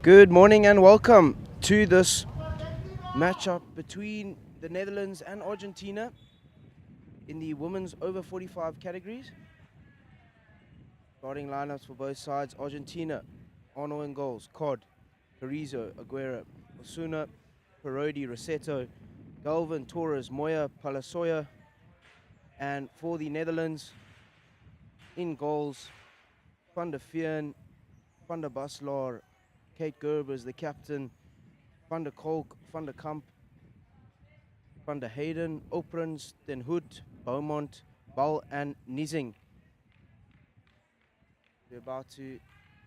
Good morning and welcome to this matchup between the Netherlands and Argentina in the women's over 45 categories. Starting lineups for both sides: Argentina, Arno in goals, Cod, Carrizo, Aguera, Osuna, Parodi, Rossetto, Galvin, Torres, Moya, Palasoya. And for the Netherlands, in goals, Van der Veen, Van der Baslaar, Kate Gerber is the captain, Van der Kolk, Van der Kamp, Van der Hayden, Oprens, Den Hoed, Beaumont, Bal, and Nizing. We're about to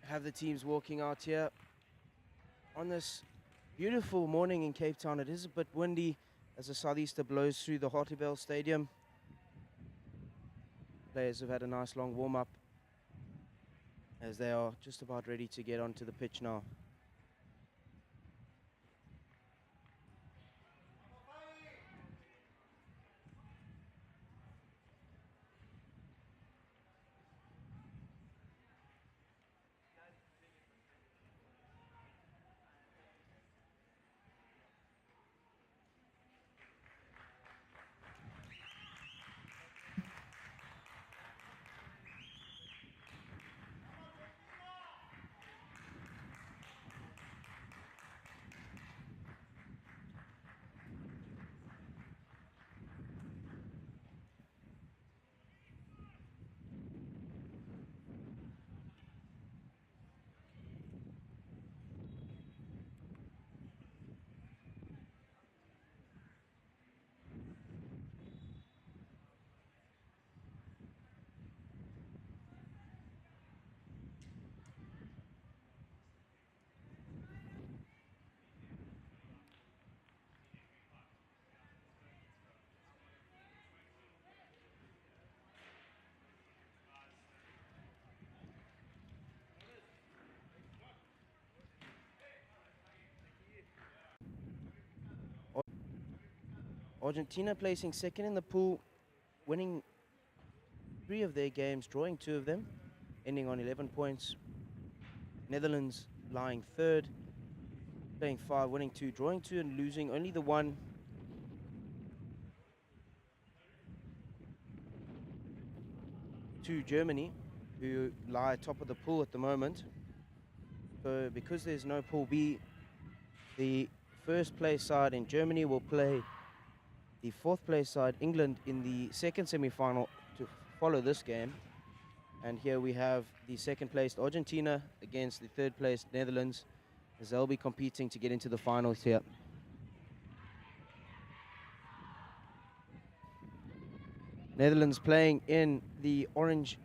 have the teams walking out here on this beautiful morning in Cape Town. It is a bit windy as the southeaster blows through the Hartleyvale Stadium. Players have had a nice long warm-up as they are just about ready to get onto the pitch now. Argentina placing second in the pool, winning 3 of their games, drawing 2 of them, ending on 11 points. Netherlands lying third, playing 5, winning 2, drawing 2, and losing only the 1. To Germany, who lie top of the pool at the moment. So because there's no Pool B, the first place side in Germany will play the fourth place side, England, in the second semi-final to follow this game. And here we have the second placed Argentina against the third placed Netherlands, as they'll be competing to get into the finals here. Netherlands playing in the orange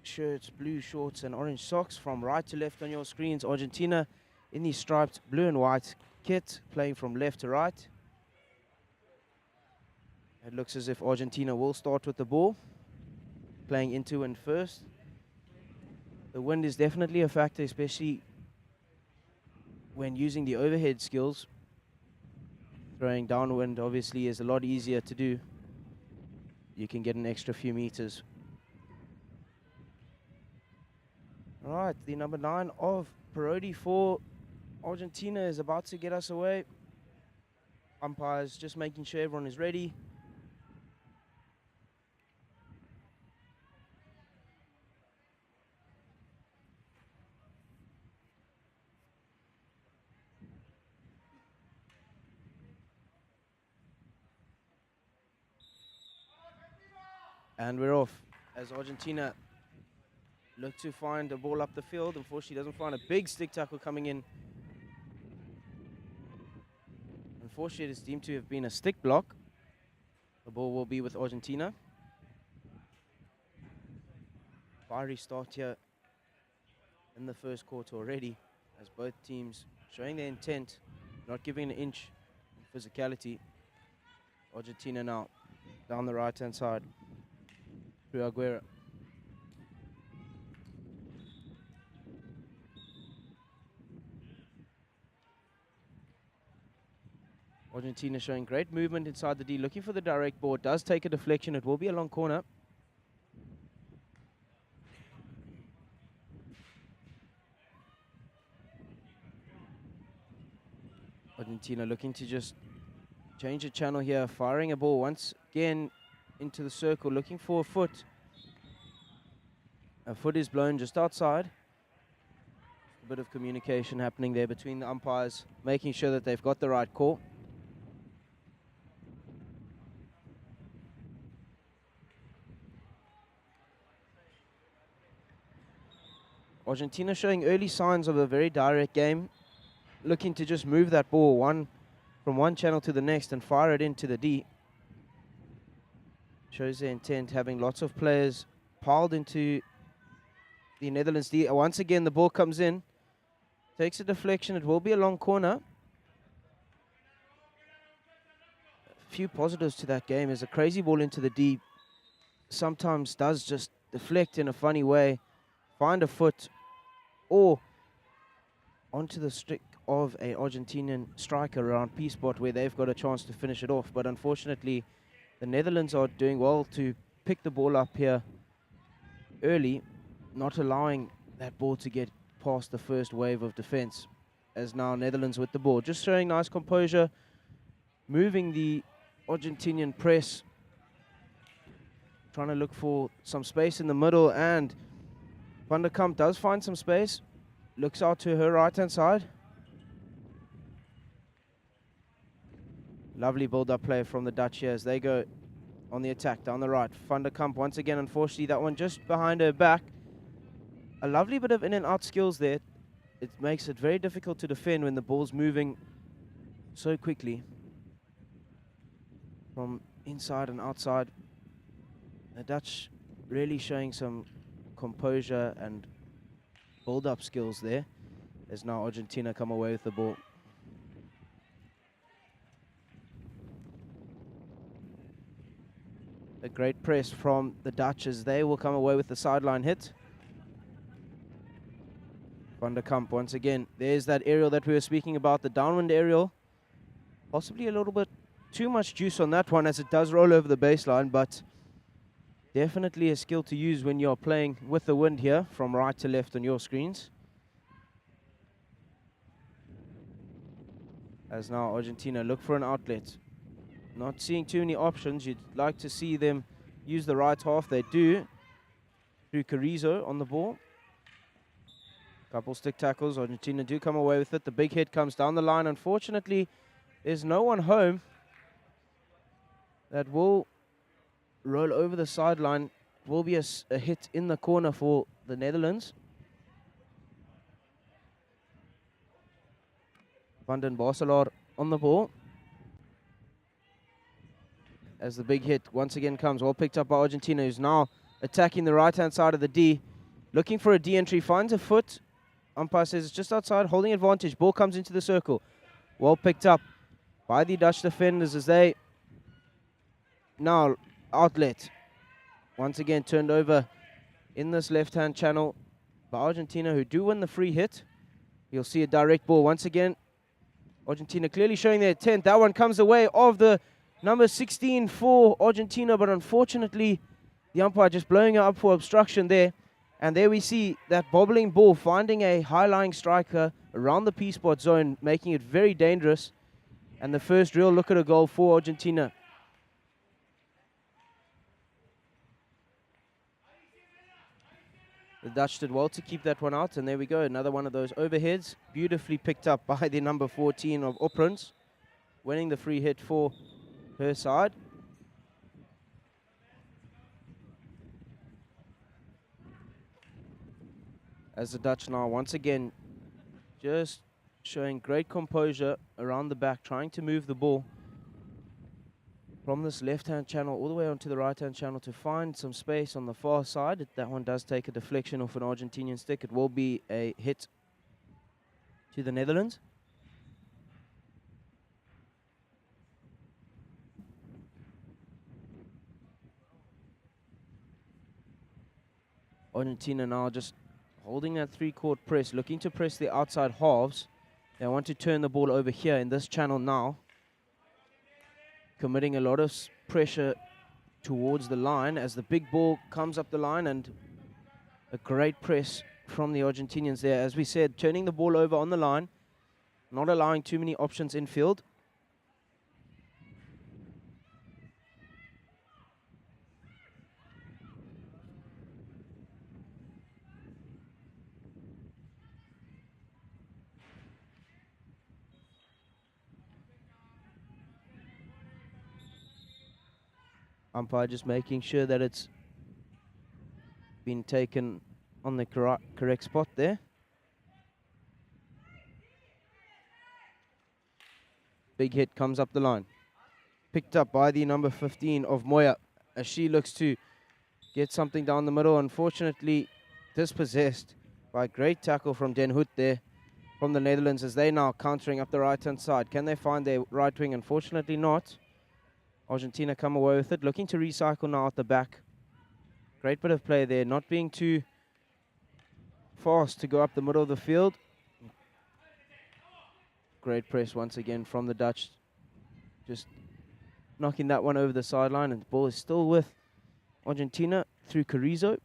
shirts, blue shorts, and orange socks from right to left on your screens. Argentina in the striped blue and white kit, playing from left to right. It looks as if Argentina will start with the ball, playing into and first. The wind is definitely a factor, especially when using the overhead skills. Throwing downwind obviously is a lot easier to do. You can get an extra few meters. All right, the number 9 of Parodi for Argentina is about to get us away. Umpires just making sure everyone is ready. And we're off as Argentina look to find a ball up the field. Unfortunately, doesn't find a big stick tackle coming in. Unfortunately, it is deemed to have been a stick block. The ball will be with Argentina. Fiery start here in the first quarter already, as both teams showing their intent, not giving an inch in physicality. Argentina now down the right-hand side through Aguera. Argentina showing great movement inside the D, looking for the direct ball. Does take a deflection. It will be a long corner. Argentina looking to just change the channel here, firing a ball once again into the circle, looking for a foot. A foot is blown just outside. A bit of communication happening there between the umpires, making sure that they've got the right call. Argentina showing early signs of a very direct game, looking to just move that ball from one channel to the next and fire it into the D. Shows their intent, having lots of players piled into the Netherlands D. Once again, the ball comes in, takes a deflection. It will be a long corner. A few positives to that game is a crazy ball into the D sometimes does just deflect in a funny way, find a foot, or onto the stick of a Argentinian striker around P-spot where they've got a chance to finish it off. But unfortunately, the Netherlands are doing well to pick the ball up here early, not allowing that ball to get past the first wave of defense. As now Netherlands with the ball, just showing nice composure, moving the Argentinian press, trying to look for some space in the middle, and Van der Kamp does find some space, looks out to her right-hand side. Lovely build-up play from the Dutch here as they go on the attack down the right. Van der Kamp once again, unfortunately, that one just behind her back. A lovely bit of in and out skills there. It makes it very difficult to defend when the ball's moving so quickly from inside and outside. The Dutch really showing some composure and build-up skills there, as now Argentina come away with the ball. A great press from the Dutch as they will come away with the sideline hit. Van der Kamp once again. There's that aerial that we were speaking about, the downwind aerial. Possibly a little bit too much juice on that one as it does roll over the baseline, but definitely a skill to use when you're playing with the wind here from right to left on your screens. As now Argentina look for an outlet. Not seeing too many options. You'd like to see them use the right half. They do through Carrizo on the ball. Couple stick tackles. Argentina do come away with it. The big hit comes down the line. Unfortunately, there's no one home. That will roll over the sideline. Will be a hit in the corner for the Netherlands. Van den Bosselaar on the ball. As the big hit once again comes, well picked up by Argentina, who's now attacking the right-hand side of the D. Looking for a D entry, finds a foot. Umpire says it's just outside, holding advantage. Ball comes into the circle. Well picked up by the Dutch defenders as they now outlet. Once again turned over in this left-hand channel by Argentina, who do win the free hit. You'll see a direct ball once again. Argentina clearly showing their intent. That one comes away of the number 16 for Argentina, but unfortunately, the umpire just blowing her up for obstruction there. And there we see that bobbling ball finding a high-lying striker around the P-spot zone, making it very dangerous. And the first real look at a goal for Argentina. The Dutch did well to keep that one out, and there we go, another one of those overheads, beautifully picked up by the number 14 of Opruns, winning the free hit for her side. As the Dutch now once again just showing great composure around the back, trying to move the ball from this left-hand channel all the way onto the right-hand channel to find some space on the far side. That one does take a deflection off an Argentinian stick. It will be a hit to the Netherlands. Argentina now just holding that three-court press, looking to press the outside halves. They want to turn the ball over here in this channel now, committing a lot of pressure towards the line as the big ball comes up the line, and a great press from the Argentinians there. As we said, turning the ball over on the line, not allowing too many options in field. Umpire just making sure that it's been taken on the correct spot there. Big hit comes up the line. Picked up by the number 15 of Moya as she looks to get something down the middle. Unfortunately, dispossessed by a great tackle from Den Hout there from the Netherlands as they now countering up the right-hand side. Can they find their right wing? Unfortunately not. Argentina come away with it. Looking to recycle now at the back. Great bit of play there. Not being too fast to go up the middle of the field. Great press once again from the Dutch. Just knocking that one over the sideline, and the ball is still with Argentina through Carrizo.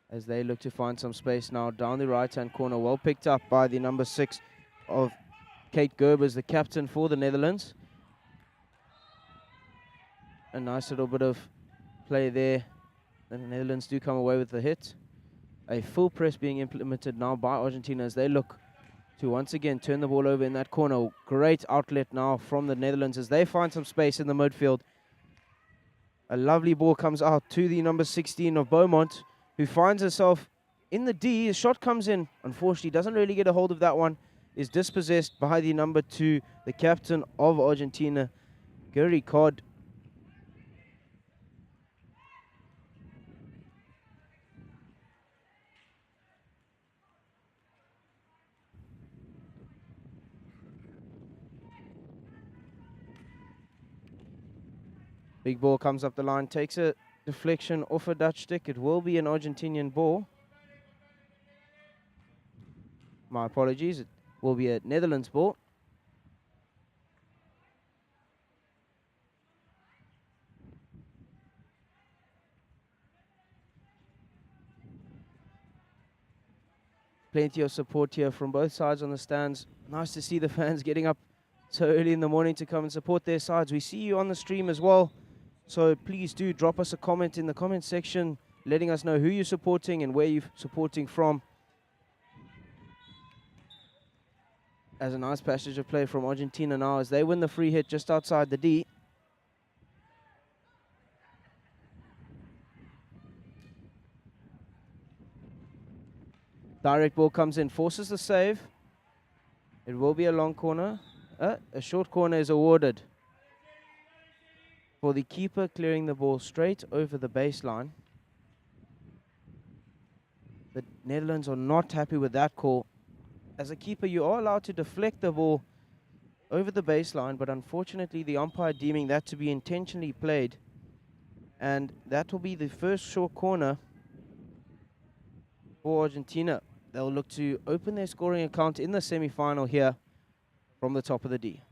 As they look to find some space now down the right-hand corner. Well picked up by the number 6 of Kate Gerbers, the captain for the Netherlands. A nice little bit of play there. The Netherlands do come away with the hit. A full press being implemented now by Argentina as they look to once again turn the ball over in that corner. Great outlet now from the Netherlands as they find some space in the midfield. A lovely ball comes out to the number 16 of Beaumont, who finds herself in the D. The shot comes in. Unfortunately, doesn't really get a hold of that one. Is dispossessed by the number 2, the captain of Argentina, Gary Codd. Big ball comes up the line, takes a deflection off a Dutch stick. It will be an Argentinian ball. My apologies. It will be a Netherlands ball. Plenty of support here from both sides on the stands. Nice to see the fans getting up so early in the morning to come and support their sides. We see you on the stream as well. So please do drop us a comment in the comment section, letting us know who you're supporting and where you're supporting from. As a nice passage of play from Argentina now as they win the free hit just outside the D. Direct ball comes in, forces the save. It will be a long corner. A short corner is awarded for the keeper, clearing the ball straight over the baseline. The Netherlands are not happy with that call. As a keeper, you are allowed to deflect the ball over the baseline, but unfortunately the umpire deeming that to be intentionally played. And that will be the first short corner for Argentina. They'll look to open their scoring account in the semi-final here from the top of the D.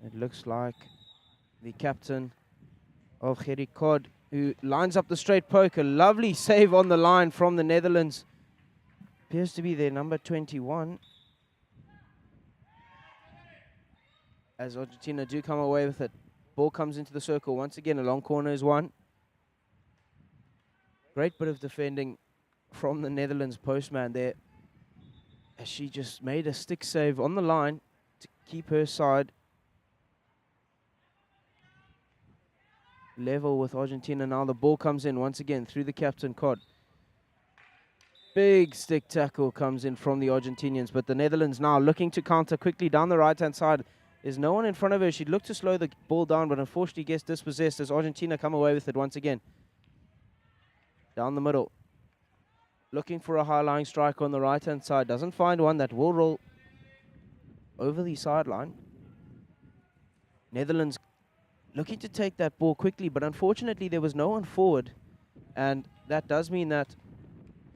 It looks like the captain of Gerry Codd, who lines up the straight poke. A lovely save on the line from the Netherlands. Appears to be their number 21. As Argentina do come away with it. Ball comes into the circle. Once again, a long corner is one. Great bit of defending from the Netherlands postman there, as she just made a stick save on the line to keep her side level with Argentina. Now the ball comes in once again through the captain, Codd. Big stick tackle comes in from the Argentinians, but the Netherlands now looking to counter quickly down the right-hand side. There's no one in front of her. She'd look to slow the ball down, but unfortunately gets dispossessed as Argentina come away with it once again. Down the middle. Looking for a high-lying striker on the right-hand side. Doesn't find one. That will roll over the sideline. Netherlands looking to take that ball quickly, but unfortunately there was no one forward. And that does mean that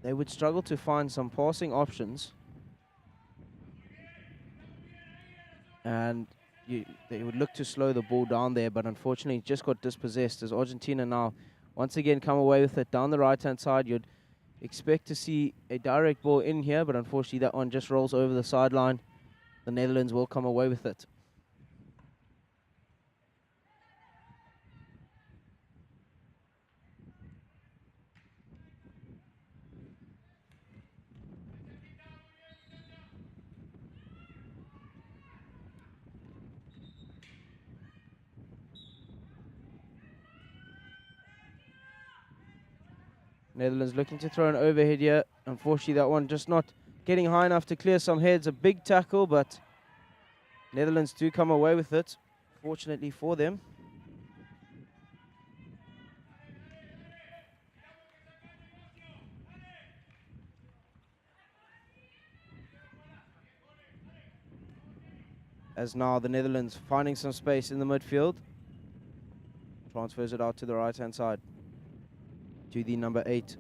they would struggle to find some passing options. And they would look to slow the ball down there, but unfortunately it just got dispossessed as Argentina now once again come away with it down the right-hand side. You'd expect to see a direct ball in here, but unfortunately that one just rolls over the sideline. The Netherlands will come away with it. Netherlands looking to throw an overhead here. Unfortunately, that one just not getting high enough to clear some heads. A big tackle, but Netherlands do come away with it, fortunately for them. As now the Netherlands finding some space in the midfield. Transfers it out to the right-hand side to the number 8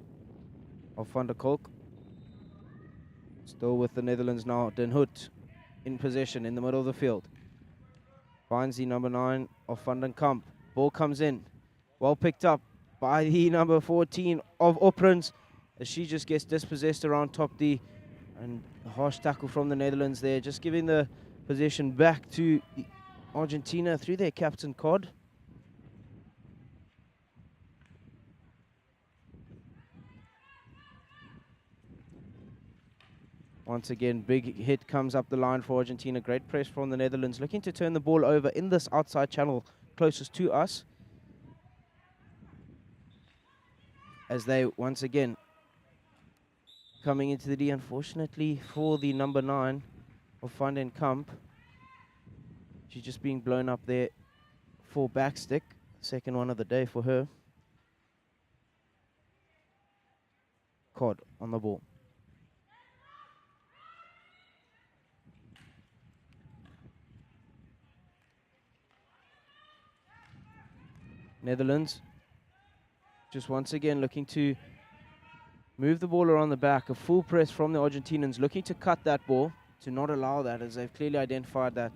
of Van der Kolk. Still with the Netherlands now, Den Hout in possession in the middle of the field. Finds the number 9 of Van den Kamp. Ball comes in. Well picked up by the number 14 of Oprens, as she just gets dispossessed around top D. And a harsh tackle from the Netherlands there, just giving the possession back to Argentina through their captain Cod. Once again, big hit comes up the line for Argentina. Great press from the Netherlands, looking to turn the ball over in this outside channel closest to us. As they, once again, coming into the D, unfortunately for the number 9 of Van den Kamp. She's just being blown up there for backstick. Second one of the day for her. Cod on the ball. Netherlands just once again looking to move the ball around the back. A full press from the Argentinians, looking to cut that ball, to not allow that, as they've clearly identified that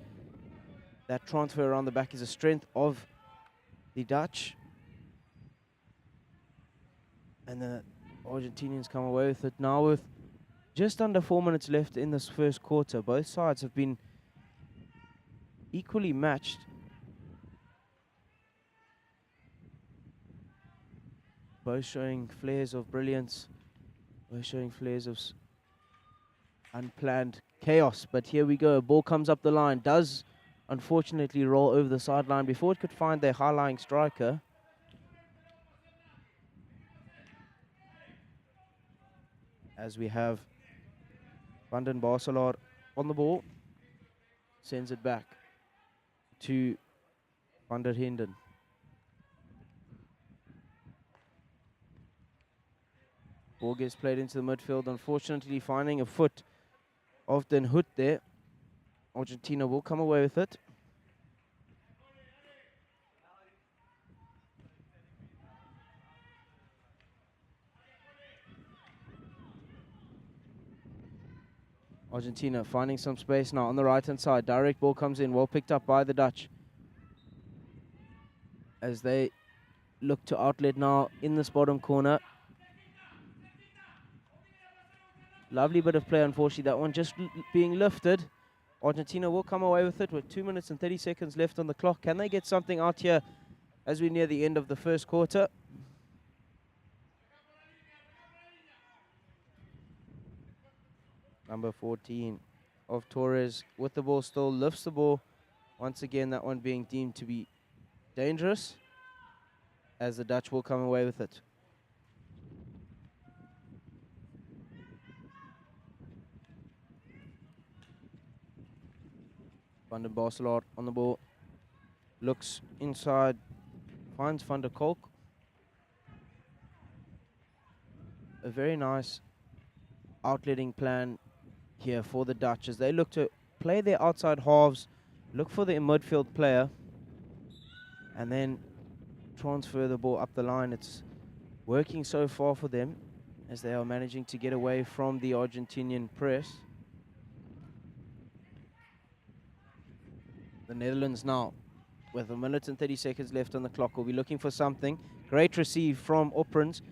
that transfer around the back is a strength of the Dutch. And the Argentinians come away with it now with just under 4 minutes left in this first quarter. Both sides have been equally matched. Both showing flares of brilliance, both showing flares of unplanned chaos. But here we go, ball comes up the line, does unfortunately roll over the sideline before it could find their high-lying striker. As we have Van den Bosselaar on the ball, sends it back to Van der Hinden. Ball gets played into the midfield, unfortunately finding a foot of Den Hout there. Argentina will come away with it. Argentina finding some space now on the right-hand side. Direct ball comes in, well picked up by the Dutch. As they look to outlet now in this bottom corner. Lovely bit of play, unfortunately. That one just being lifted. Argentina will come away with it with 2 minutes and 30 seconds left on the clock. Can they get something out here as we near the end of the first quarter? Number 14 of Torres with the ball still, lifts the ball. Once again, that one being deemed to be dangerous, as the Dutch will come away with it. Van den Bosselaar on the ball, looks inside, finds Van der Kolk. A very nice outletting plan here for the Dutch as they look to play their outside halves, look for their midfield player, and then transfer the ball up the line. It's working so far for them as they are managing to get away from the Argentinian press. The Netherlands now, with 1 minute and 30 seconds left on the clock, will be looking for something. Great receive from Oprins.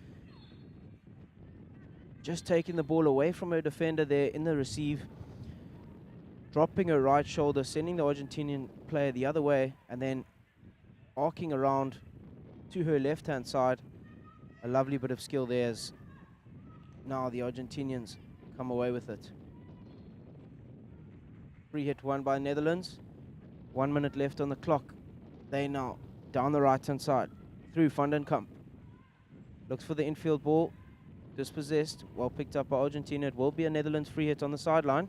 Just taking the ball away from her defender there in the receive. Dropping her right shoulder, sending the Argentinian player the other way, and then arcing around to her left-hand side. A lovely bit of skill there as now the Argentinians come away with it. Free hit won by Netherlands. 1 minute left on the clock. They now down the right-hand side through Van den Kamp. Looks for the infield ball. Dispossessed. Well picked up by Argentina. It will be a Netherlands free hit on the sideline.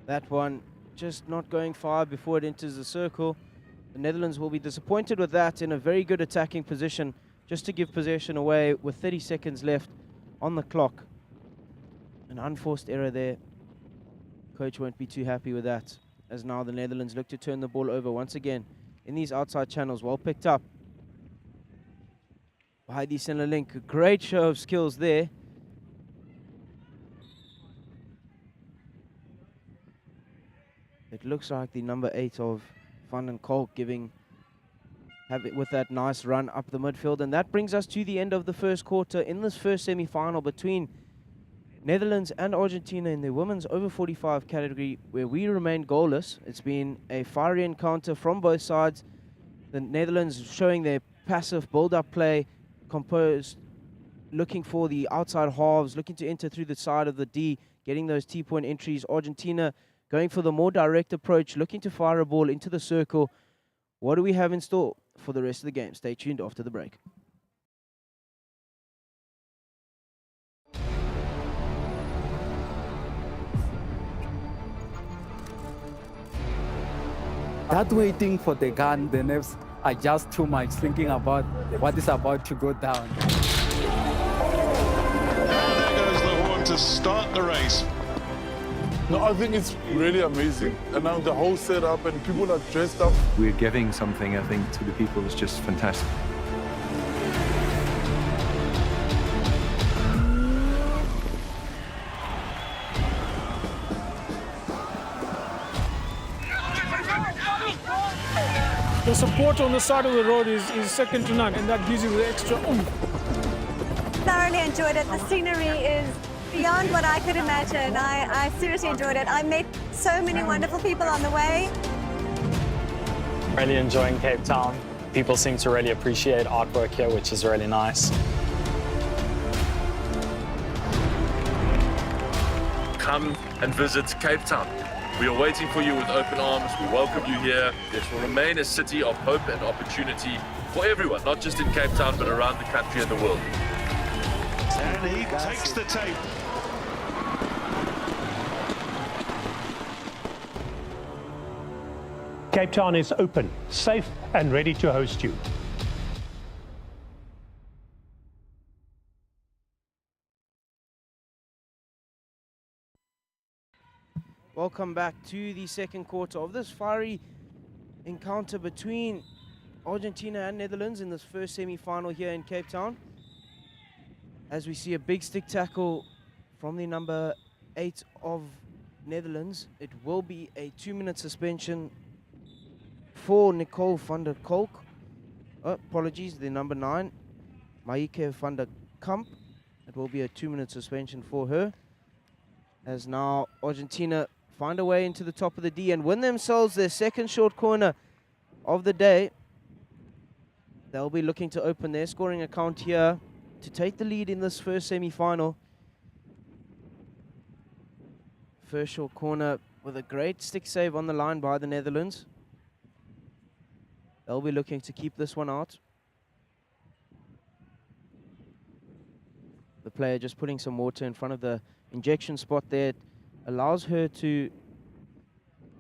That one just not going far before it enters the circle. The Netherlands will be disappointed with that in a very good attacking position just to give possession away with 30 seconds left on the clock. An unforced error there. Coach won't be too happy with that as now the Netherlands look to turn the ball over once again in these outside channels. Well picked up by the center link. A great show of skills there. It looks like the number 8 of Van den Kolk have it with that nice run up the midfield. And that brings us to the end of the first quarter in this first semi-final between Netherlands and Argentina in the women's over 45 category, where we remain goalless. It's been a fiery encounter from both sides. The Netherlands showing their passive build-up play, composed, looking for the outside halves, looking to enter through the side of the D, getting those T-point entries. Argentina going for the more direct approach, looking to fire a ball into the circle. What do we have in store for the rest of the game? Stay tuned after the break. That waiting for the gun, the nerves are just too much, thinking about what is about to go down. And there goes the horn to start the race. No, I think it's really amazing. And now the whole setup and people are dressed up. We're giving something, I think, to the people. It's just fantastic. The support on the side of the road is second to none, and that gives you the extra oomph. Thoroughly enjoyed it. The scenery is beyond what I could imagine. I seriously enjoyed it. I met so many wonderful people on the way. Really enjoying Cape Town. People seem to really appreciate artwork here, which is really nice. Come and visit Cape Town. We are waiting for you with open arms. We welcome you here. This will remain a city of hope and opportunity for everyone, not just in Cape Town, but around the country and the world. And he takes the tape. Cape Town is open, safe, and ready to host you. Welcome back to the second quarter of this fiery encounter between Argentina and Netherlands in this first semi-final here in Cape Town. As we see a big stick tackle from the number 8 of Netherlands. It will be a 2-minute suspension for Nicole van der Kolk. Apologies, the number 9, Maike van der Kamp. It will be a 2-minute suspension for her. As now Argentina find a way into the top of the D and win themselves their second short corner of the day. They'll be looking to open their scoring account here to take the lead in this first semi-final. First short corner with a great stick save on the line by the Netherlands. They'll be looking to keep this one out. The player just putting some water in front of the injection spot there. Allows her to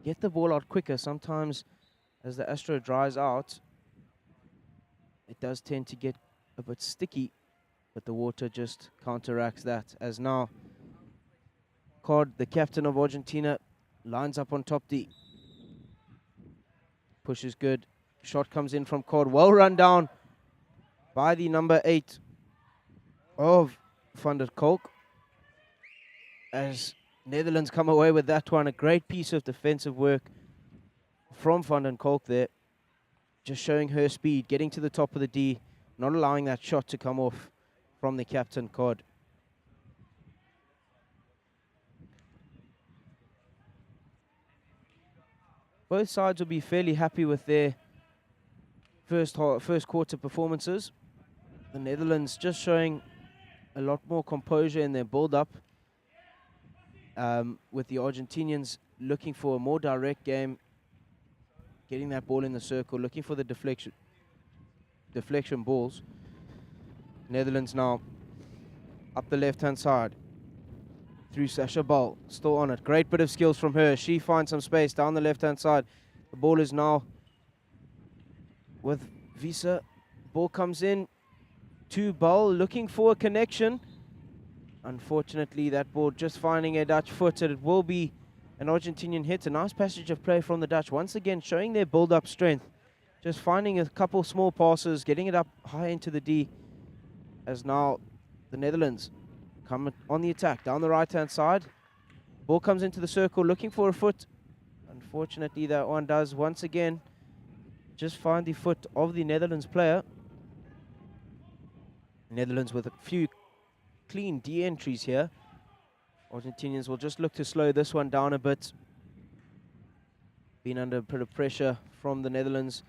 get the ball out quicker. Sometimes as the Astro dries out, it does tend to get a bit sticky, but the water just counteracts that. As now card, the captain of Argentina, lines up on top D. Push is good. Shot comes in from Cod. Well run down by the number 8 of Van der Kolk. As Netherlands come away with that one. A great piece of defensive work from Van der Kolk there. Just showing her speed, getting to the top of the D, not allowing that shot to come off from the captain, Cod. Both sides will be fairly happy with their first quarter performances. The Netherlands just showing a lot more composure in their build-up, with the Argentinians looking for a more direct game, getting that ball in the circle, looking for the deflection balls. Netherlands now up the left-hand side through Sasha Ball, still on it. Great bit of skills from her. She finds some space down the left-hand side. The ball is now with Visa. Ball comes in to Ball, looking for a connection. Unfortunately, that ball just finding a Dutch foot, and it will be an Argentinian hit. A nice passage of play from the Dutch, once again showing their build-up strength. Just finding a couple small passes, getting it up high into the D, as now the Netherlands come on the attack down the right-hand side. Ball comes into the circle, looking for a foot. Unfortunately, that one does once again just find the foot of the Netherlands player. Netherlands with a few clean D entries here. Argentinians will just look to slow this one down a bit. Been under a bit of pressure from the Netherlands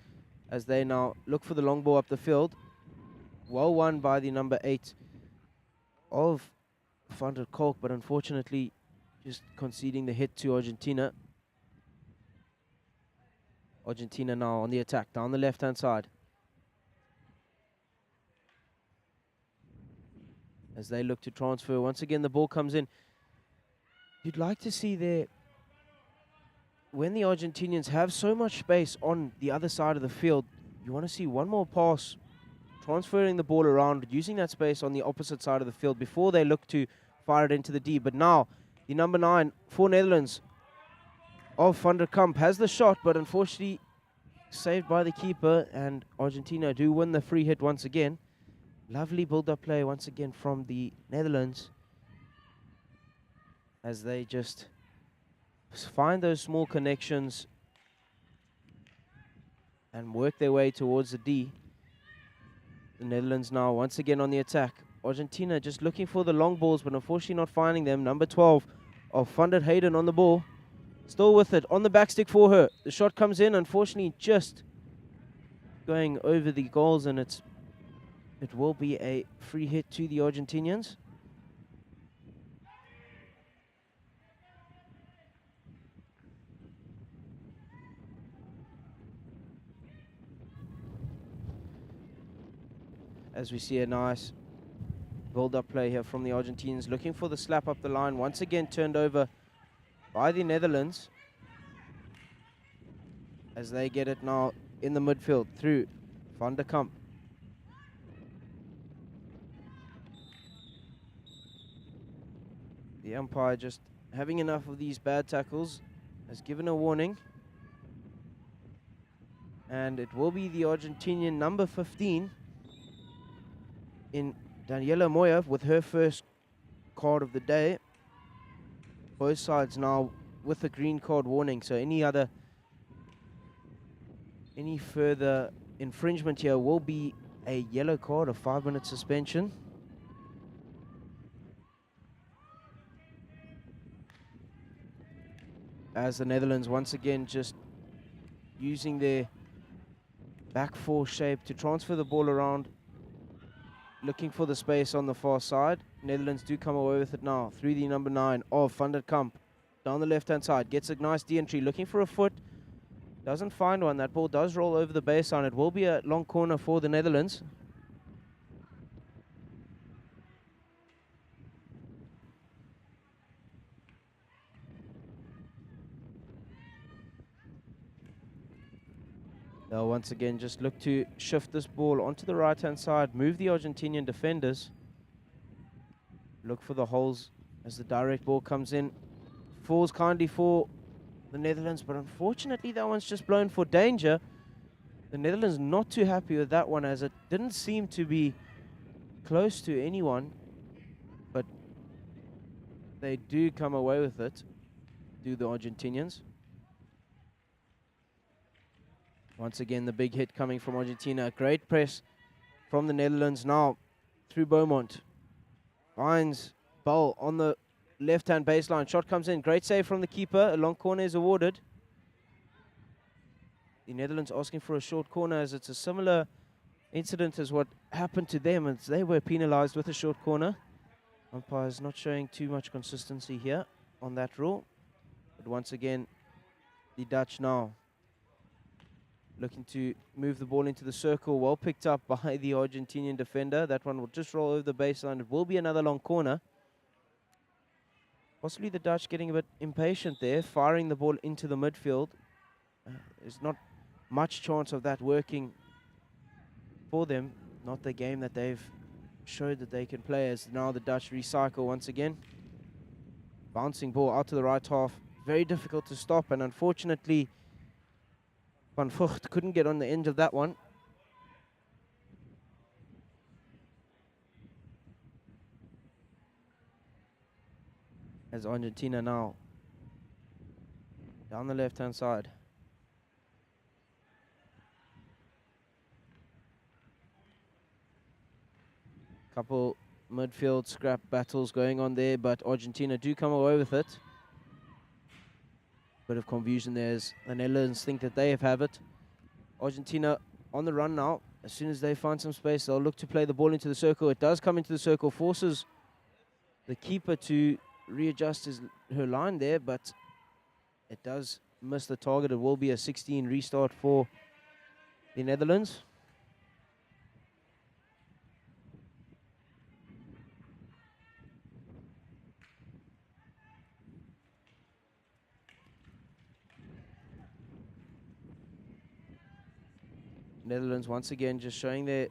as they now look for the long ball up the field. Well won by the number 8 of Van der Kolk, but unfortunately just conceding the hit to Argentina. Argentina now on the attack down the left-hand side, as they look to transfer. Once again, the ball comes in. You'd like to see there, when the Argentinians have so much space on the other side of the field, you want to see one more pass, transferring the ball around, using that space on the opposite side of the field before they look to fire it into the D. But now, the number 9 for Netherlands of Van der Kamp has the shot, but unfortunately saved by the keeper, and Argentina do win the free hit once again. Lovely build-up play once again from the Netherlands, as they just find those small connections and work their way towards the D. The Netherlands now once again on the attack. Argentina just looking for the long balls, but unfortunately not finding them. Number 12 of Van der Hayden on the ball. Still with it, on the backstick for her. The shot comes in, unfortunately just going over the goals, and it will be a free hit to the Argentinians. As we see a nice build-up play here from the Argentinians, looking for the slap up the line. Once again turned over by the Netherlands, as they get it now in the midfield through Van der Kamp. The umpire just having enough of these bad tackles, has given a warning. And it will be the Argentinian number 15 in Daniela Moya with her first card of the day. Both sides now with a green card warning, so any further infringement here will be a yellow card, a 5-minute suspension. As the Netherlands once again just using their back four shape to transfer the ball around, looking for the space on the far side. Netherlands do come away with it now through the number 9 of Van der Kamp. Down the left-hand side, gets a nice de-entry, looking for a foot. Doesn't find one. That ball does roll over the baseline. It will be a long corner for the Netherlands. They'll once again just look to shift this ball onto the right-hand side, move the Argentinian defenders, look for the holes as the direct ball comes in. falls kindly for the Netherlands, but unfortunately that one's just blown for danger. The Netherlands not too happy with that one, as it didn't seem to be close to anyone, but they do come away with it, do the Argentinians. Once again, the big hit coming from Argentina. Great press from the Netherlands now through Beaumont. Finds Bowl on the left-hand baseline. Shot comes in. Great save from the keeper. A long corner is awarded. The Netherlands asking for a short corner, as it's a similar incident as what happened to them, as they were penalized with a short corner. Umpires not showing too much consistency here on that rule. But once again, the Dutch now looking to move the ball into the circle. Well picked up by the Argentinian defender. That one will just roll over the baseline. It will be another long corner. Possibly the Dutch getting a bit impatient there, firing the ball into the midfield. There's not much chance of that working for them. Not the game that they've showed that they can play, as now the Dutch recycle once again. Bouncing ball out to the right half. Very difficult to stop, and unfortunately Van Vught couldn't get on the end of that one. As Argentina now down the left-hand side. Couple midfield scrap battles going on there, but Argentina do come away with it. Bit of confusion there as the Netherlands think that they have it. Argentina on the run now. As soon as they find some space, they'll look to play the ball into the circle. It does come into the circle, forces the keeper to readjust her line there, but it does miss the target. It will be a 16 restart for the Netherlands. Netherlands once again just showing their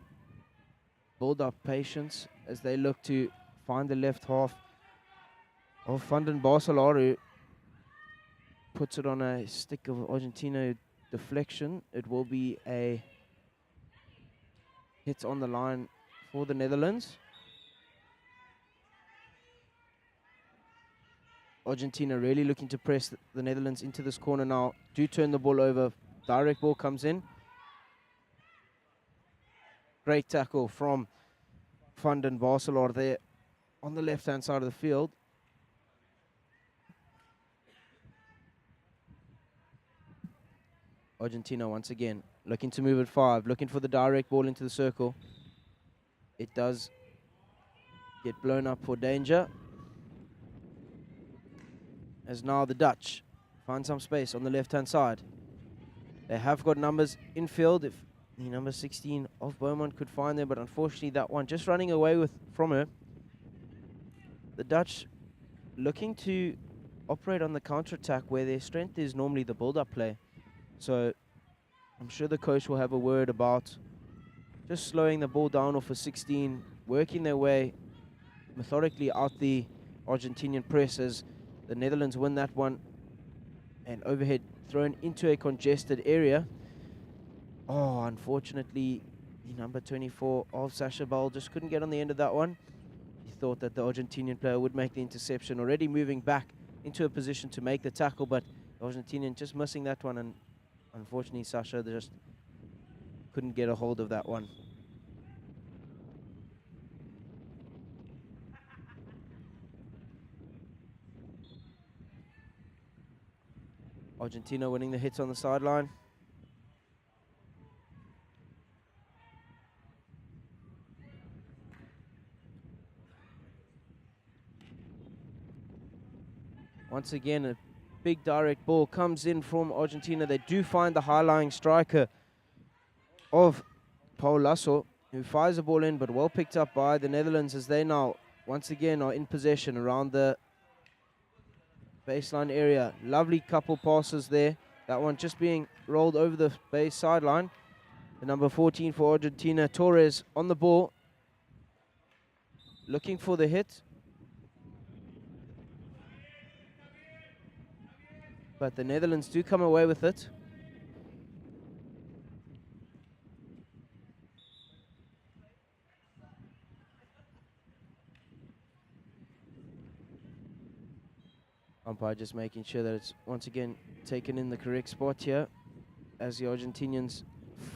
build-up patience as they look to find the left half of Van den Bosselaar, who puts it on a stick of Argentina deflection. It will be a hit on the line for the Netherlands. Argentina really looking to press the Netherlands into this corner now. Do turn the ball over. Direct ball comes in. Great tackle from Van den Bosselaar there on the left-hand side of the field. Argentina once again looking to move at 5, looking for the direct ball into the circle. It does get blown up for danger, as now the Dutch find some space on the left-hand side. They have got numbers in field. If the number 16 of Beaumont could find them, but unfortunately that one just running away from her. The Dutch looking to operate on the counter-attack, where their strength is normally the build-up play. So I'm sure the coach will have a word about just slowing the ball down off a 16, working their way methodically out the Argentinian press, as the Netherlands win that one, and overhead thrown into a congested area. Oh, unfortunately, the number 24 of Sasha Bowl just couldn't get on the end of that one. He thought that the Argentinian player would make the interception, already moving back into a position to make the tackle, but the Argentinian just missing that one, and unfortunately Sasha just couldn't get a hold of that one. Argentina winning the hits on the sideline. Once again, a big direct ball comes in from Argentina. They do find the high-lying striker of Paul Lasso, who fires the ball in, but well picked up by the Netherlands, as they now once again are in possession around the baseline area. Lovely couple passes there. That one just being rolled over the base sideline. The number 14 for Argentina, Torres, on the ball, looking for the hit. but the Netherlands do come away with it. Umpire just making sure that it's once again taken in the correct spot here, as the Argentinians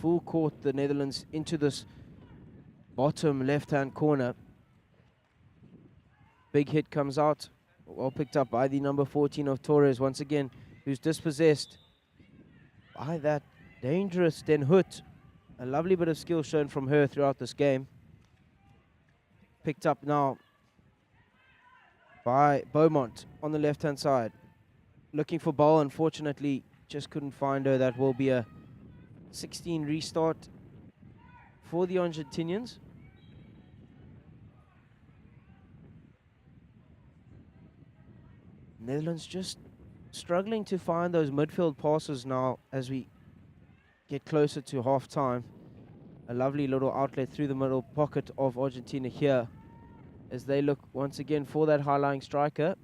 full court the Netherlands into this bottom left-hand corner. Big hit comes out, well picked up by the number 14 of Torres once again, who's dispossessed by that dangerous Den Hout. A lovely bit of skill shown from her throughout this game. Picked up now by Beaumont on the left-hand side. Looking for Ball, unfortunately, just couldn't find her. That will be a 16 restart for the Argentinians. Netherlands just struggling to find those midfield passes now as we get closer to half-time. A lovely little outlet through the middle pocket of Argentina here as they look once again for that high-lying striker.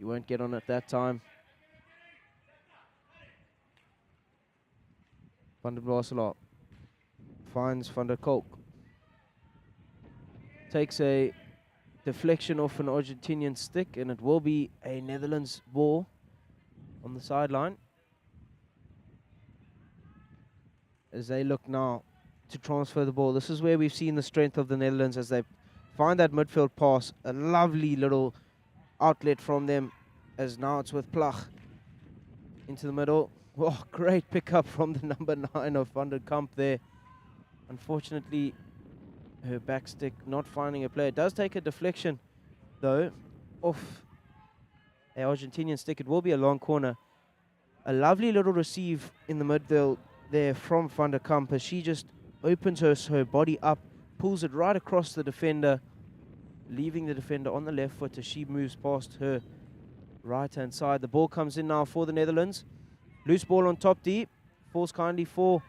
You won't get on it that time. Van der Borselaar finds Van der Kolk. Takes a deflection off an Argentinian stick, and it will be a Netherlands ball on the sideline. As they look now to transfer the ball. This is where we've seen the strength of the Netherlands as they find that midfield pass. A lovely little outlet from them, as now it's with Plach into the middle. Oh, great pickup from the number 9 of Van der Kamp there. Unfortunately, her back stick not finding a player. It does take a deflection, though, off an Argentinian stick. It will be a long corner. A lovely little receive in the midfield there from Van der Kamp as she just opens her body up, pulls it right across the defender, leaving the defender on the left foot as she moves past her right-hand side. The ball comes in now for the Netherlands. Loose ball on top D. Falls kindly for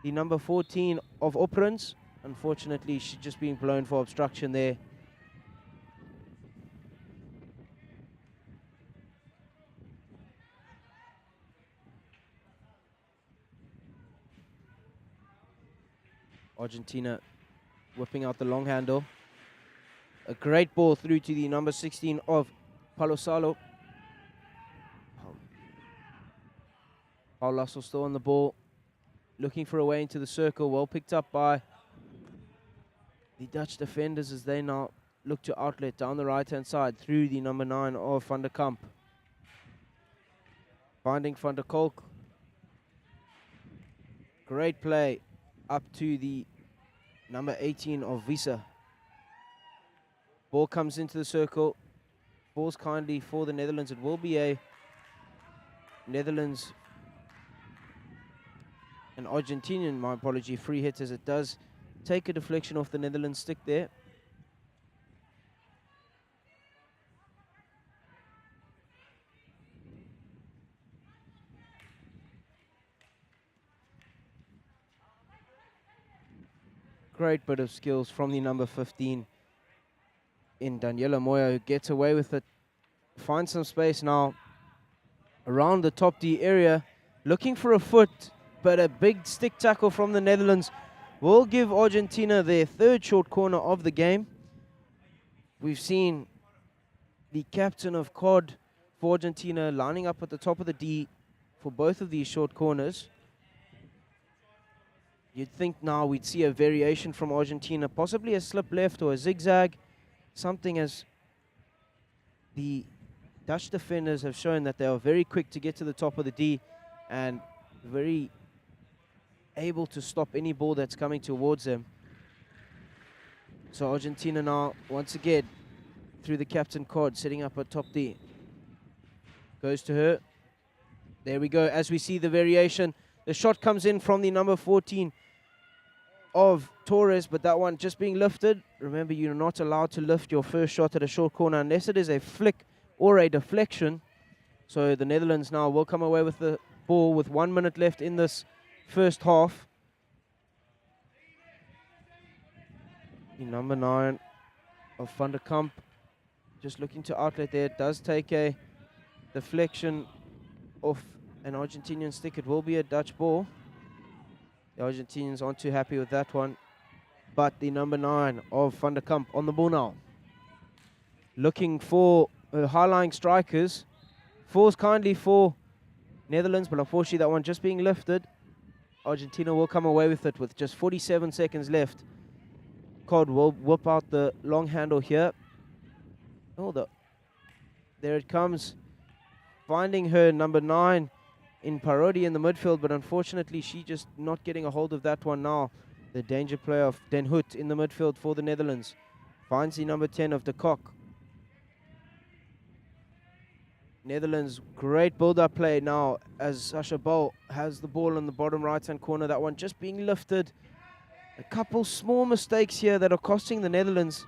the number 14 of Opperens. Unfortunately, she's just being blown for obstruction there. Argentina whipping out the long handle. A great ball through to the number 16 of Palosalo. Paul Lasso still on the ball, looking for a way into the circle. Well picked up by the Dutch defenders as they now look to outlet down the right-hand side through the number 9 of Van der Kamp. Finding Van der Kolk. Great play up to the number 18 of Visa. Ball comes into the circle. Falls kindly for the Netherlands. It will be a Netherlands, an Argentinian, my apology, free hit, as it does take a deflection off the Netherlands stick there. Great bit of skills from the number 15 in Daniela Moya, who gets away with it. Finds some space now around the top D area, looking for a foot, but a big stick tackle from the Netherlands will give Argentina their third short corner of the game. We've seen the captain of COD for Argentina lining up at the top of the D for both of these short corners. You'd think now we'd see a variation from Argentina, possibly a slip left or a zigzag, something, as the Dutch defenders have shown that they are very quick to get to the top of the D and very able to stop any ball that's coming towards them. So Argentina now, once again, through the captain COD, setting up at top D. Goes to her. There we go, as we see the variation. The shot comes in from the number 14 of Torres, but that one just being lifted. Remember, you're not allowed to lift your first shot at a short corner unless it is a flick or a deflection. So the Netherlands now will come away with the ball with 1 minute left in this first half. The number 9 of Van der Kamp just looking to outlet there. It does take a deflection off an Argentinian stick. It will be a Dutch ball. The Argentinians aren't too happy with that one. But the number 9 of Van der Kamp on the ball now. Looking for high-lying strikers. Falls kindly for Netherlands, but unfortunately that one just being lifted. Argentina will come away with it with just 47 seconds left. Cod will whip out the long handle here. Oh, there it comes. Finding her number 9 in Parodi in the midfield, but unfortunately she just not getting a hold of that one now. The danger player of Den Hout in the midfield for the Netherlands. Finds the number 10 of De Kock. Netherlands, great build-up play now as Sasha Bol has the ball in the bottom right-hand corner. That one just being lifted. A couple small mistakes here that are costing the Netherlands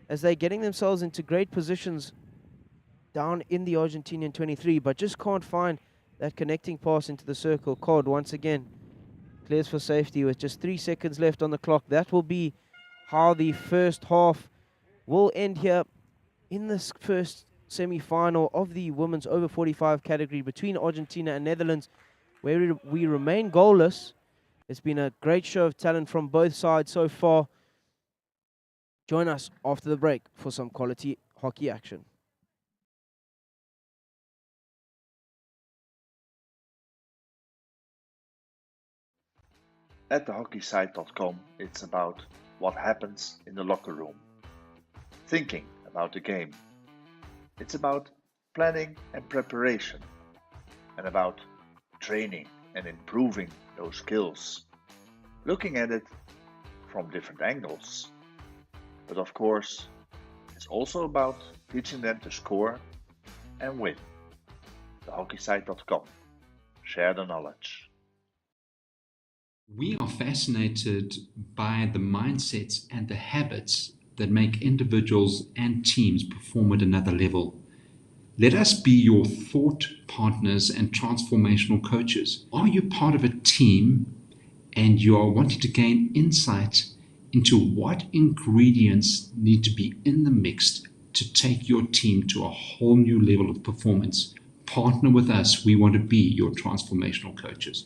as they're getting themselves into great positions down in the Argentinian 23, but just can't find that connecting pass into the circle. Cod once again clears for safety with just 3 seconds left on the clock. That will be how the first half will end here in this first semi-final of the women's over 45 category between Argentina and Netherlands, where we remain goalless. It's been a great show of talent from both sides so far. Join us after the break for some quality hockey action. At thehockeysite.com, it's about what happens in the locker room, thinking about the game. It's about planning and preparation, and about training and improving those skills, looking at it from different angles. But of course, it's also about teaching them to score and win. Thehockeysite.com. Share the knowledge. We are fascinated by the mindsets and the habits that make individuals and teams perform at another level. Let us be your thought partners and transformational coaches. Are you part of a team and you are wanting to gain insight into what ingredients need to be in the mix to take your team to a whole new level of performance? Partner with us. We want to be your transformational coaches.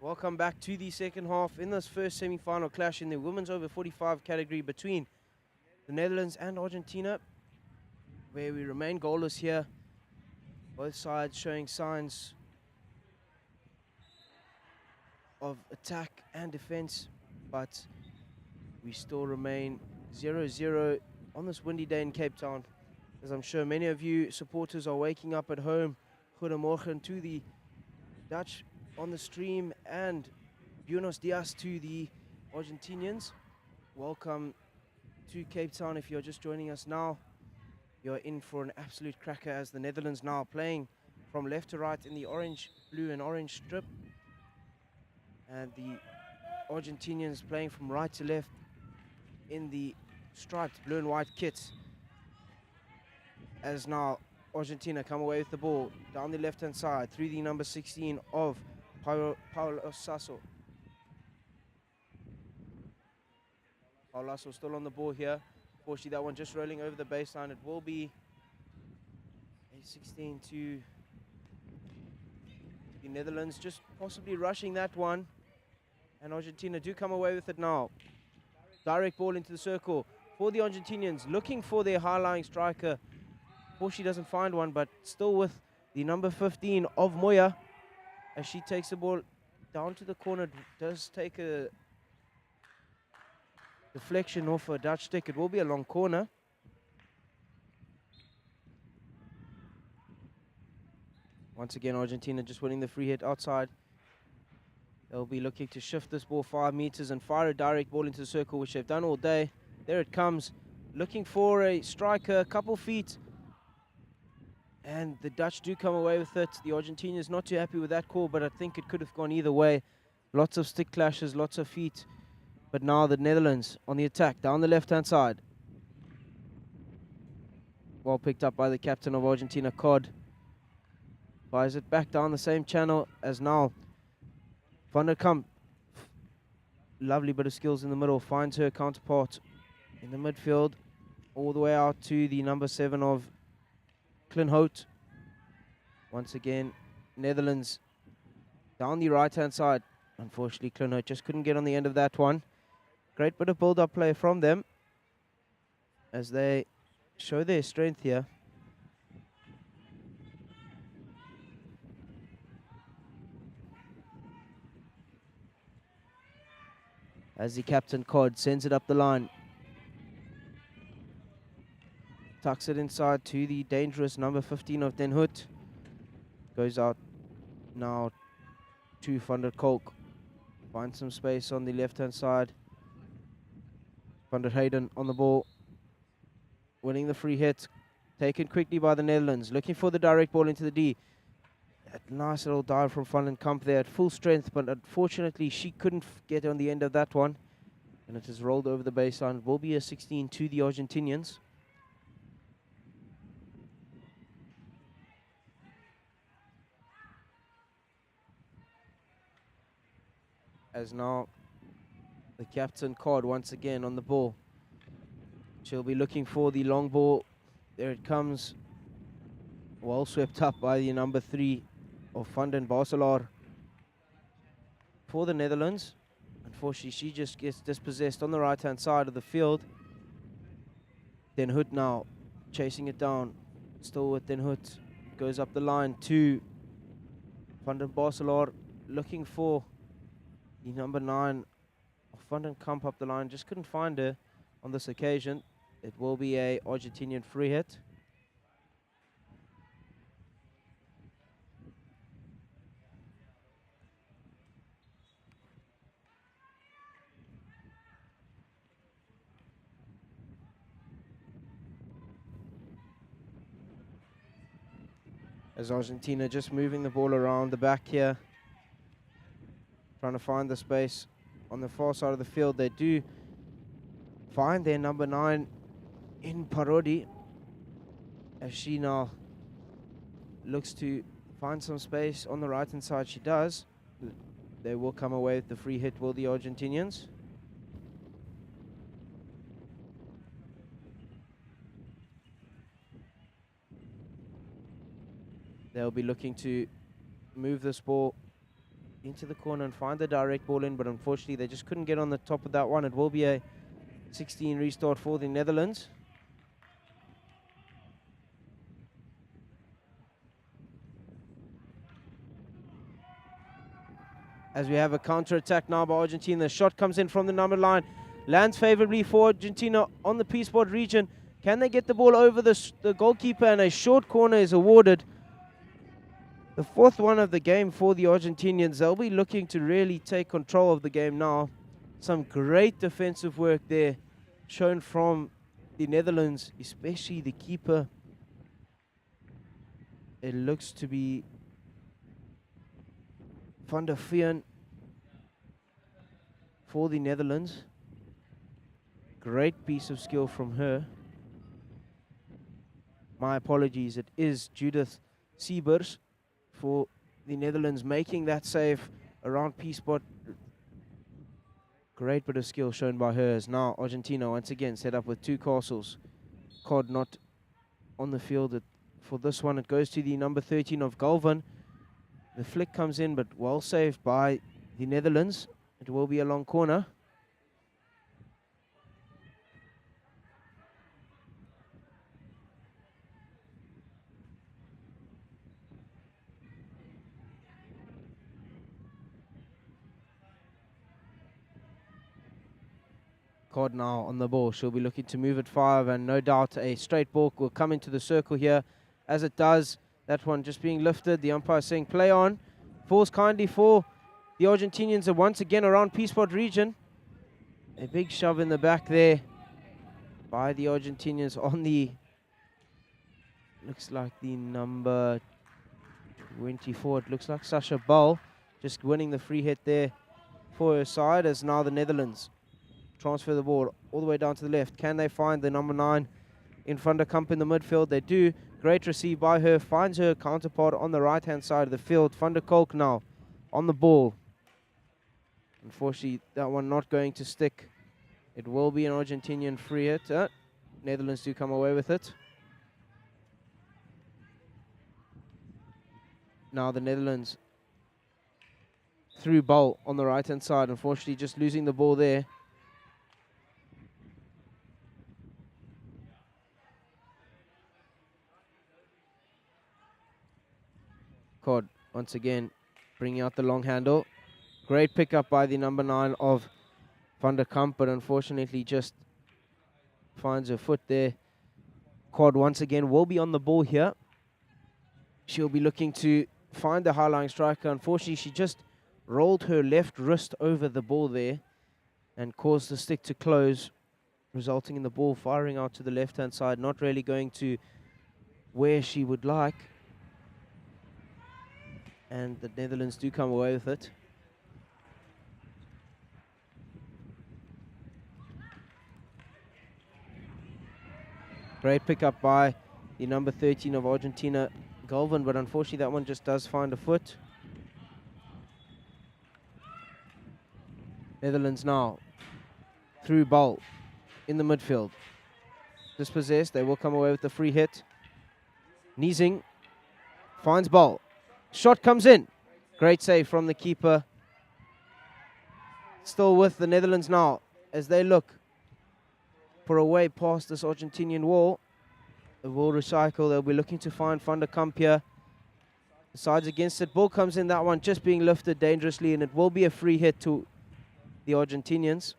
Welcome back to the second half in this first semi-final clash in the women's over 45 category between the Netherlands and Argentina, where we remain goalless here. Both sides showing signs of attack and defense, but we still remain 0-0 on this windy day in Cape Town. As I'm sure many of you supporters are waking up at home. Goedemorgen to the Dutch on the stream, and Buenos dias to the Argentinians. Welcome to Cape Town. If you're just joining us now, you're in for an absolute cracker, as the Netherlands now playing from left to right in the orange, blue and orange strip, and the Argentinians playing from right to left in the striped blue and white kits. As now Argentina come away with the ball down the left-hand side through the number 16 of Paulo Sasso. Paulo Sasso still on the ball here. Fortunately, that one just rolling over the baseline. It will be a 16 to the Netherlands, just possibly rushing that one. And Argentina do come away with it now. Direct ball into the circle for the Argentinians, looking for their high-lying striker. Fortunately doesn't find one, but still with the number 15 of Moya, as she takes the ball down to the corner. Does take a deflection off a Dutch stick. It will be a long corner. Once again, Argentina just winning the free hit outside. They'll be looking to shift this ball 5 meters and fire a direct ball into the circle, which they've done all day. There it comes, looking for a striker, a couple feet. And the Dutch do come away with it. The Argentinians not too happy with that call, but I think it could have gone either way. Lots of stick clashes, lots of feet. But now the Netherlands on the attack, down the left-hand side. Well picked up by the captain of Argentina, Cod. Fires it back down the same channel as now Van der Kamp. Lovely bit of skills in the middle. Finds her counterpart in the midfield. All the way out to the number 7 of Klinhout. Once again, Netherlands down the right-hand side. Unfortunately, Klinhout just couldn't get on the end of that one. Great bit of build-up play from them as they show their strength here. As the captain, Cod, sends it up the line. Tucks it inside to the dangerous number 15 of Den Hout. Goes out now to Van der Kolk. Finds some space on the left-hand side. Van der Hayden on the ball. Winning the free hit. Taken quickly by the Netherlands. Looking for the direct ball into the D. A nice little dive from Van den Kamp there at full strength, but unfortunately she couldn't get on the end of that one. And it has rolled over the baseline. It will be a 16 to the Argentinians. As now the captain, Cod, once again on the ball. She'll be looking for the long ball. There it comes. Well swept up by the number 3 of Van den Baselaar for the Netherlands. Unfortunately, she just gets dispossessed on the right-hand side of the field. Den Hout now chasing it down. Still with Den Hout. Goes up the line to Van den Baselaar, looking for the number 9 of Van den Kamp up the line. Just couldn't find her on this occasion. It will be a Argentinian free hit. As Argentina just moving the ball around the back here, trying to find the space on the far side of the field. They do find their number 9 in Parodi, as she now looks to find some space on the right hand side. She does. They will come away with the free hit, will the Argentinians. They'll be looking to move this ball into the corner and find the direct ball in, but unfortunately they just couldn't get on the top of that one. It will be a 16 restart for the Netherlands. As we have a counter-attack now by Argentina. The shot comes in from the number line. Lands favorably for Argentina on the P-spot region. Can they get the ball over the goalkeeper? And a short corner is awarded. The fourth one of the game for the Argentinians. They'll be looking to really take control of the game now. Some great defensive work there shown from the Netherlands, especially the keeper. It looks to be Van der Veen for the Netherlands. Great piece of skill from her. My apologies, it is Judith Siebers for the Netherlands making that save around P-spot. Great bit of skill shown by her. As now Argentina once again set up with two castles. Cod not on the field for this one. It goes to the number 13 of Galvan. The flick comes in, but well saved by the Netherlands. It will be a long corner. Cod now on the ball. She'll be looking to move it 5, and no doubt a straight ball will come into the circle here. As it does, that one just being lifted. The umpire saying play on. Falls kindly for the Argentinians are once again around P-spot region. A big shove in the back there by the Argentinians on the, looks like the number 24. It looks like Sasha Ball just winning the free hit there for her side, as now the Netherlands transfer the ball all the way down to the left. Can they find the number 9 in Van der Kamp in the midfield? They do. Great receive by her. Finds her counterpart on the right-hand side of the field. Van der Kolk now on the ball. Unfortunately, that one not going to stick. It will be an Argentinian free hit. Netherlands do come away with it. Now the Netherlands through Ball on the right-hand side. Unfortunately, just losing the ball there. Cod once again bringing out the long handle. Great pickup by the number 9 of Van der Kamp, but unfortunately just finds her foot there. Cod once again will be on the ball here. She'll be looking to find the high-lying striker. Unfortunately, she just rolled her left wrist over the ball there and caused the stick to close, resulting in the ball firing out to the left-hand side, not really going to where she would like. And the Netherlands do come away with it. Great pickup by the number 13 of Argentina, Galvan, but unfortunately that one just does find a foot. Netherlands now through Ball in the midfield. Dispossessed, they will come away with the free hit. Niesing finds Ball. Shot comes in. Great save from the keeper. Still with the Netherlands now as they look for a way past this Argentinian wall. The wall recycle. They'll be looking to find Van der Kamp here. Decides against it. Ball comes in. That one just being lifted dangerously, and it will be a free hit to the Argentinians.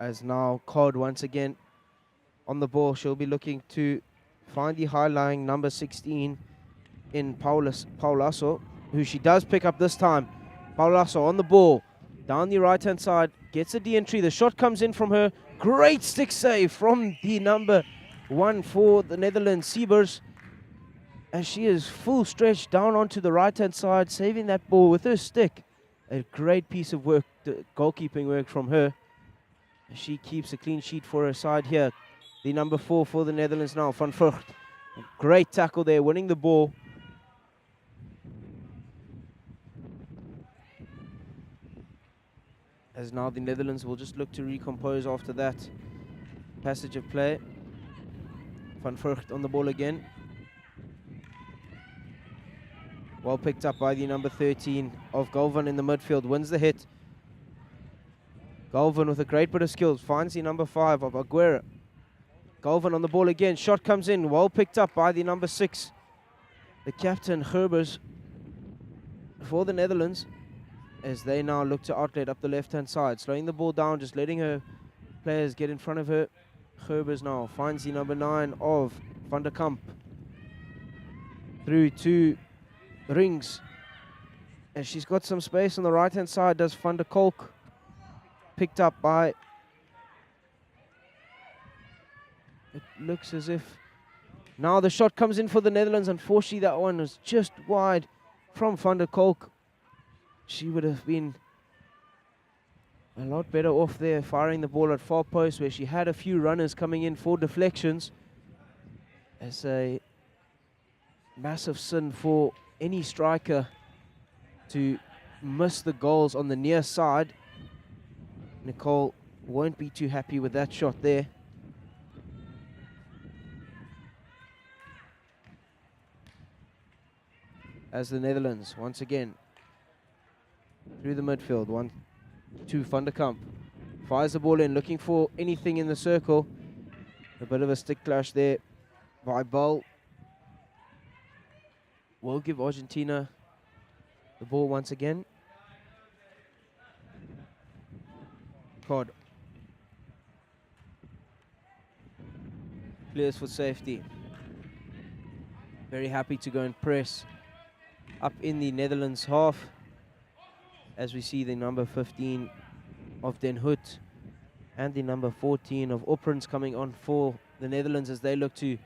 As now Cod once again on the ball. She'll be looking to find the high-lying number 16 in Paulasso, who she does pick up this time. Paulasso on the ball. Down the right-hand side. Gets a de-entry. The shot comes in from her. Great stick save from the number 1 for the Netherlands, Siebers. As she is full stretch down onto the right-hand side, saving that ball with her stick. A great piece of work, goalkeeping work from her. She keeps a clean sheet for her side here. The number 4 for the Netherlands now, Van Vught. Great tackle there, winning the ball. As now the Netherlands will just look to recompose after that. passage of play. Van Vugt on the ball again. Well picked up by the number 13 of Galvan in the midfield. Wins the hit. Galvan with a great bit of skills. Finds the number 5 of Aguirre. Galvan on the ball again. Shot comes in. Well picked up by the number 6. The captain, Gerbers, for the Netherlands, as they now look to outlet up the left-hand side. Slowing the ball down, just letting her players get in front of her. Gerbers now finds the number 9 of Van der Kamp. Through to Rings. And she's got some space on the right-hand side. Does Van der Kolk. Picked up by... It looks as if... Now the shot comes in for the Netherlands. Unfortunately, that one was just wide from Van der Kolk. She would have been a lot better off there, firing the ball at far post, where she had a few runners coming in for deflections. As a massive sin for any striker to miss the goals on the near side. Nicole won't be too happy with that shot there. As the Netherlands, once again, through the midfield, 1-2 Van der Kamp. Fires the ball in, looking for anything in the circle. A bit of a stick clash there by Ball. Will give Argentina the ball once again. Cod clears for safety. Very happy to go and press up in the Netherlands half, as we see the number 15 of Den Hout and the number 14 of Opperens coming on for the Netherlands as they look to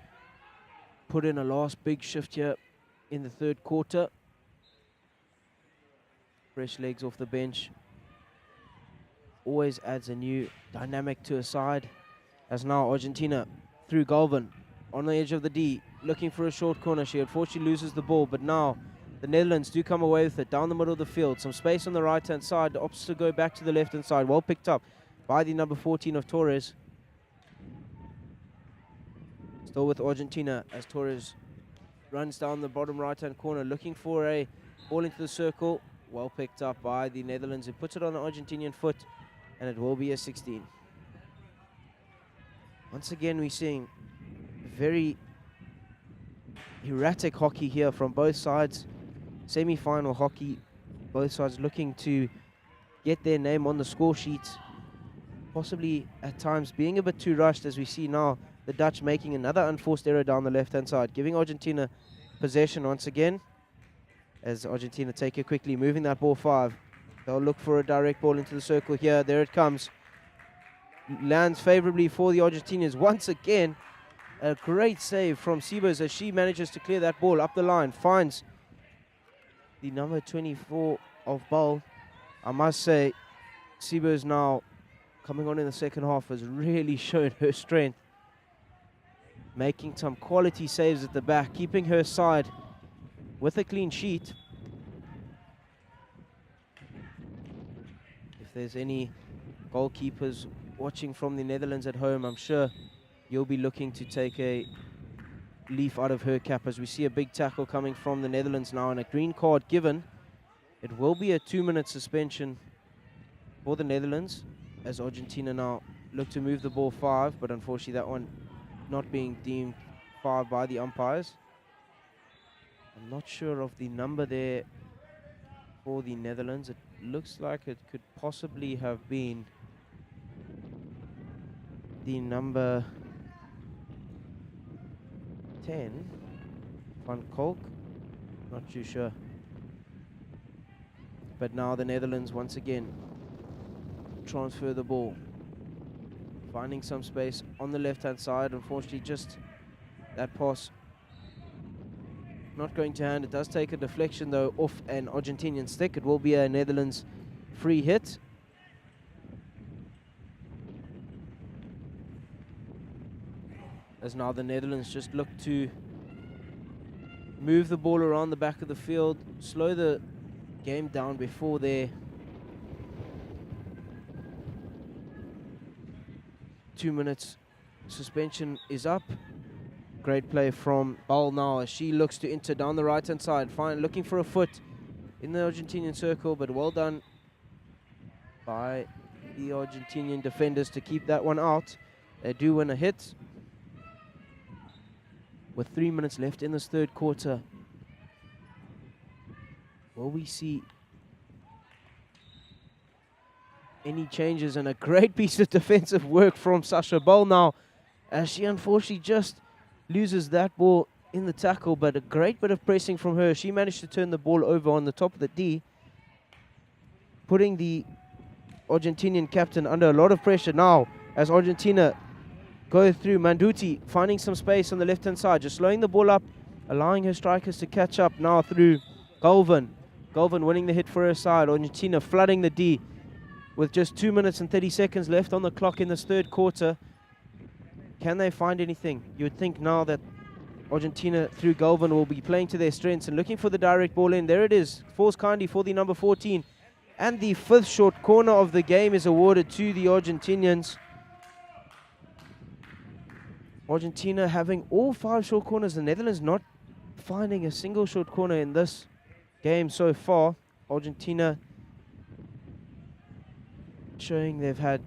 put in a last big shift here in the third quarter. Fresh legs off the bench always adds a new dynamic to a side. As now Argentina through Galvan on the edge of the D, looking for a short corner. She unfortunately loses the ball, but now the Netherlands do come away with it down the middle of the field. Some space on the right-hand side, opts to go back to the left-hand side. Well picked up by the number 14 of Torres. Still with Argentina as Torres runs down the bottom right-hand corner, looking for a ball into the circle. Well picked up by the Netherlands, who puts it on the Argentinian foot, and it will be a 16. Once again, we're seeing very erratic hockey here from both sides. Semi-final hockey, both sides looking to get their name on the score sheet. Possibly at times being a bit too rushed, as we see now the Dutch making another unforced error down the left-hand side, giving Argentina possession once again. As Argentina take it quickly, moving that ball 5. They'll look for a direct ball into the circle here. There it comes. Lands favorably for the Argentinians. Once again, a great save from Siebers as she manages to clear that ball up the line. Finds the number 24 of Ball. I must say, Siebers now coming on in the second half has really shown her strength. Making some quality saves at the back, keeping her side with a clean sheet. If there's any goalkeepers watching from the Netherlands at home, I'm sure you'll be looking to take a leaf out of her cap, as we see a big tackle coming from the Netherlands now and a green card given. It will be a 2-minute suspension for the Netherlands as Argentina now look to move the ball 5, but unfortunately that one not being deemed 5 by the umpires. I'm not sure of the number there for the Netherlands. It looks like it could possibly have been the number 10, Van Kolk. Not too sure. But now the Netherlands once again transfer the ball. Finding some space on the left-hand side. Unfortunately, just that pass not going to hand. It does take a deflection, though, off an Argentinian stick. It will be a Netherlands free hit. As now the Netherlands just look to move the ball around the back of the field, slow the game down before their 2 minutes suspension is up. Great play from Ball now as she looks to enter down the right-hand side. Fine, looking for a foot in the Argentinian circle, but well done by the Argentinian defenders to keep that one out. They do win a hit. With 3 minutes left in this third quarter, will we see any changes? And a great piece of defensive work from Sasha Ball now, as she unfortunately just loses that ball in the tackle, but a great bit of pressing from her. She managed to turn the ball over on the top of the D, putting the Argentinian captain under a lot of pressure now as Argentina go through. Manduti finding some space on the left-hand side, just slowing the ball up, allowing her strikers to catch up now through Galvin. Galvin winning the hit for her side. Argentina flooding the D with just 2 minutes and 30 seconds left on the clock in this third quarter. Can they find anything? You would think now that Argentina through Galvin will be playing to their strengths and looking for the direct ball in. There it is. Falls kindly for the number 14. And the 5th short corner of the game is awarded to the Argentinians. Argentina having all 5 short corners. The Netherlands not finding a single short corner in this game so far. Argentina showing they've had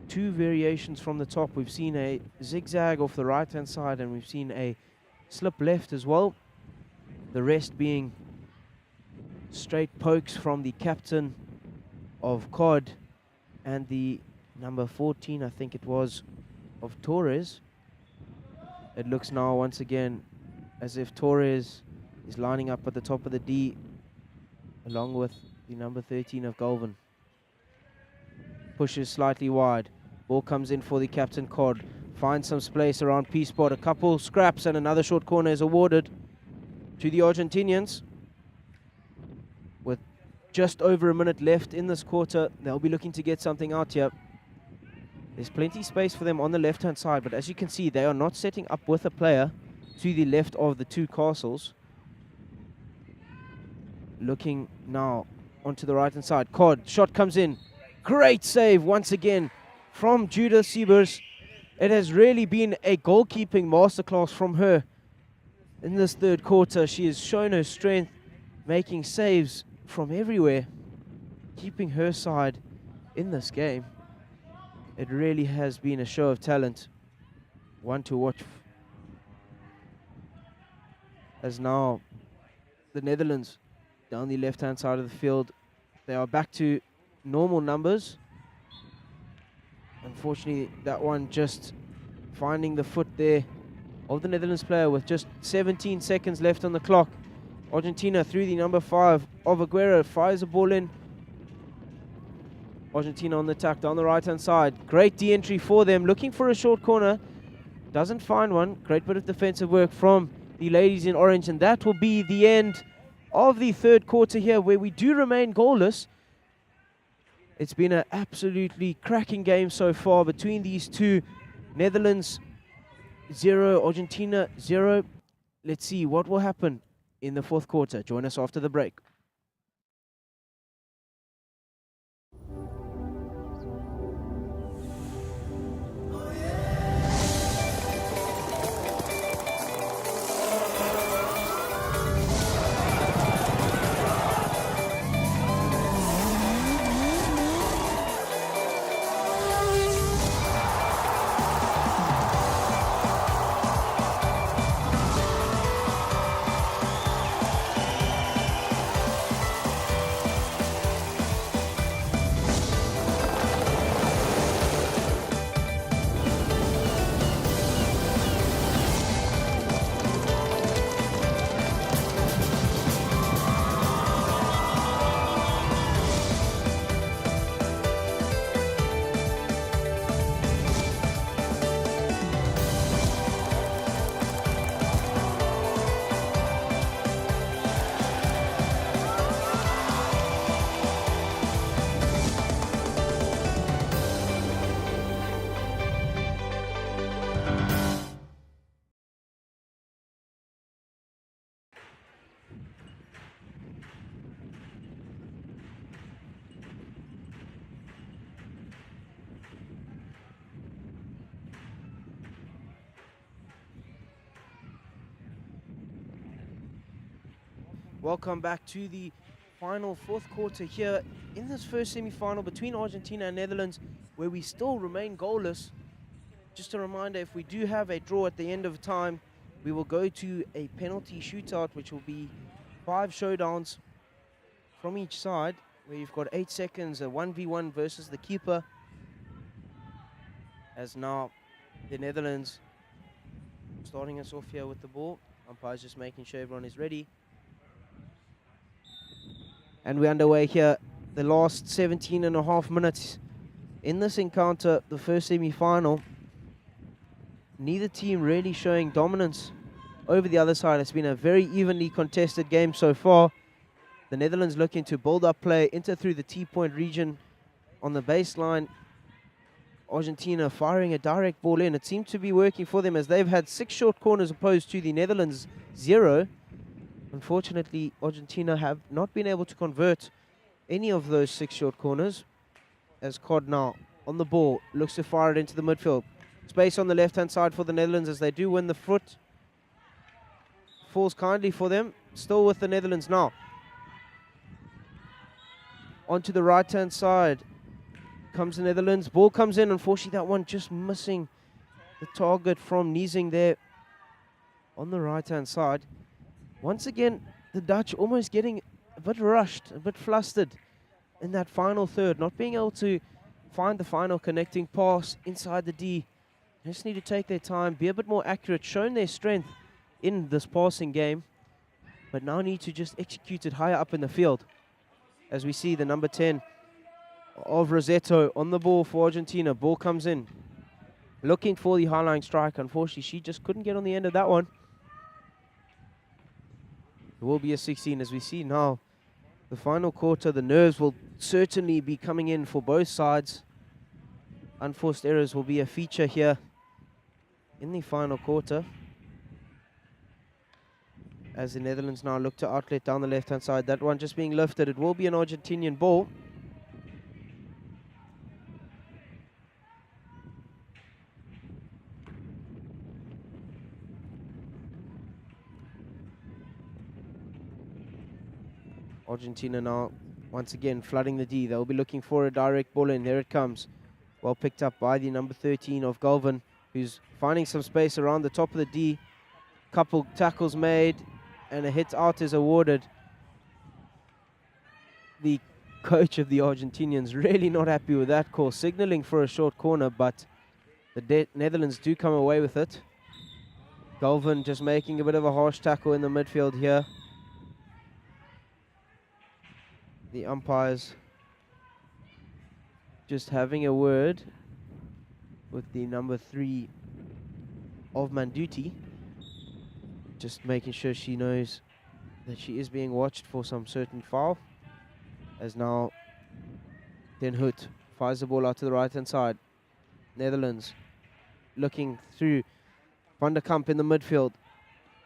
2 variations from the top. We've seen a zigzag off the right-hand side, and we've seen a slip left as well. The rest being straight pokes from the captain of COD and the number 14, I think it was, of Torres. It looks now once again as if Torres is lining up at the top of the D along with the number 13 of Galvin. Pushes slightly wide. Ball comes in for the captain COD. Finds some space around P-spot. A couple scraps and another short corner is awarded to the Argentinians. With just over a minute left in this quarter, they'll be looking to get something out here. There's plenty of space for them on the left-hand side, but as you can see, they are not setting up with a player to the left of the 2 castles. Looking now onto the right-hand side. COD, shot comes in. Great save once again from Judith Siebers. It has really been a goalkeeping masterclass from her in this third quarter. She has shown her strength, making saves from everywhere, keeping her side in this game. It really has been a show of talent, one to watch. As now the Netherlands down the left-hand side of the field, they are back to normal numbers. Unfortunately, that one just finding the foot there of the Netherlands player with just 17 seconds left on the clock. Argentina through the number 5 of Aguero fires the ball in. Argentina on the attack down the right-hand side. Great de-entry for them, looking for a short corner. Doesn't find one. Great bit of defensive work from the ladies in orange, and that will be the end of the third quarter here, where we do remain goalless. It's been an absolutely cracking game so far between these two. Netherlands 0, Argentina 0. Let's see what will happen in the fourth quarter. Join us after the break. Welcome back to the final fourth quarter here in this first semi-final between Argentina and Netherlands, where we still remain goalless. Just a reminder, if we do have a draw at the end of time, we will go to a penalty shootout, which will be 5 showdowns from each side, where you've got 8 seconds, a 1v1 versus the keeper. As now the Netherlands starting us off here with the ball. Umpire's just making sure everyone is ready. And we're underway here, the last 17.5 minutes in this encounter, the first semi-final. Neither team really showing dominance over the other side. It's been a very evenly contested game so far. The Netherlands looking to build up play, enter through the T-point region on the baseline. Argentina firing a direct ball in. It seemed to be working for them as they've had 6 short corners opposed to the Netherlands 0. Unfortunately, Argentina have not been able to convert any of those 6 short corners. As Cod now on the ball, looks to fire it into the midfield. Space on the left-hand side for the Netherlands as they do win the foot. Falls kindly for them. Still with the Netherlands now. Onto the right-hand side comes the Netherlands. Ball comes in. Unfortunately, that one just missing the target from Niesing there on the right-hand side. Once again, the Dutch almost getting a bit rushed, a bit flustered in that final third, not being able to find the final connecting pass inside the D. They just need to take their time, be a bit more accurate, shown their strength in this passing game, but now need to just execute it higher up in the field. As we see the number 10 of Rossetto on the ball for Argentina. Ball comes in, looking for the high-lying strike. Unfortunately, she just couldn't get on the end of that one. It will be a 16 as we see now. The final quarter, the nerves will certainly be coming in for both sides. Unforced errors will be a feature here in the final quarter, as the Netherlands now look to outlet down the left-hand side. That one just being lifted. It will be an Argentinian ball. Argentina now once again flooding the D. They'll be looking for a direct ball in. There it comes. Well picked up by the number 13 of Galvin, who's finding some space around the top of the D. Couple tackles made and a hit out is awarded. The coach of the Argentinians really not happy with that call, signaling for a short corner, but the Netherlands do come away with it. Galvin just making a bit of a harsh tackle in the midfield here. The umpires just having a word with the number 3 of Manduti, just making sure she knows that she is being watched for some certain foul. As now Den Hout fires the ball out to the right hand side. Netherlands looking through Van der Kamp in the midfield.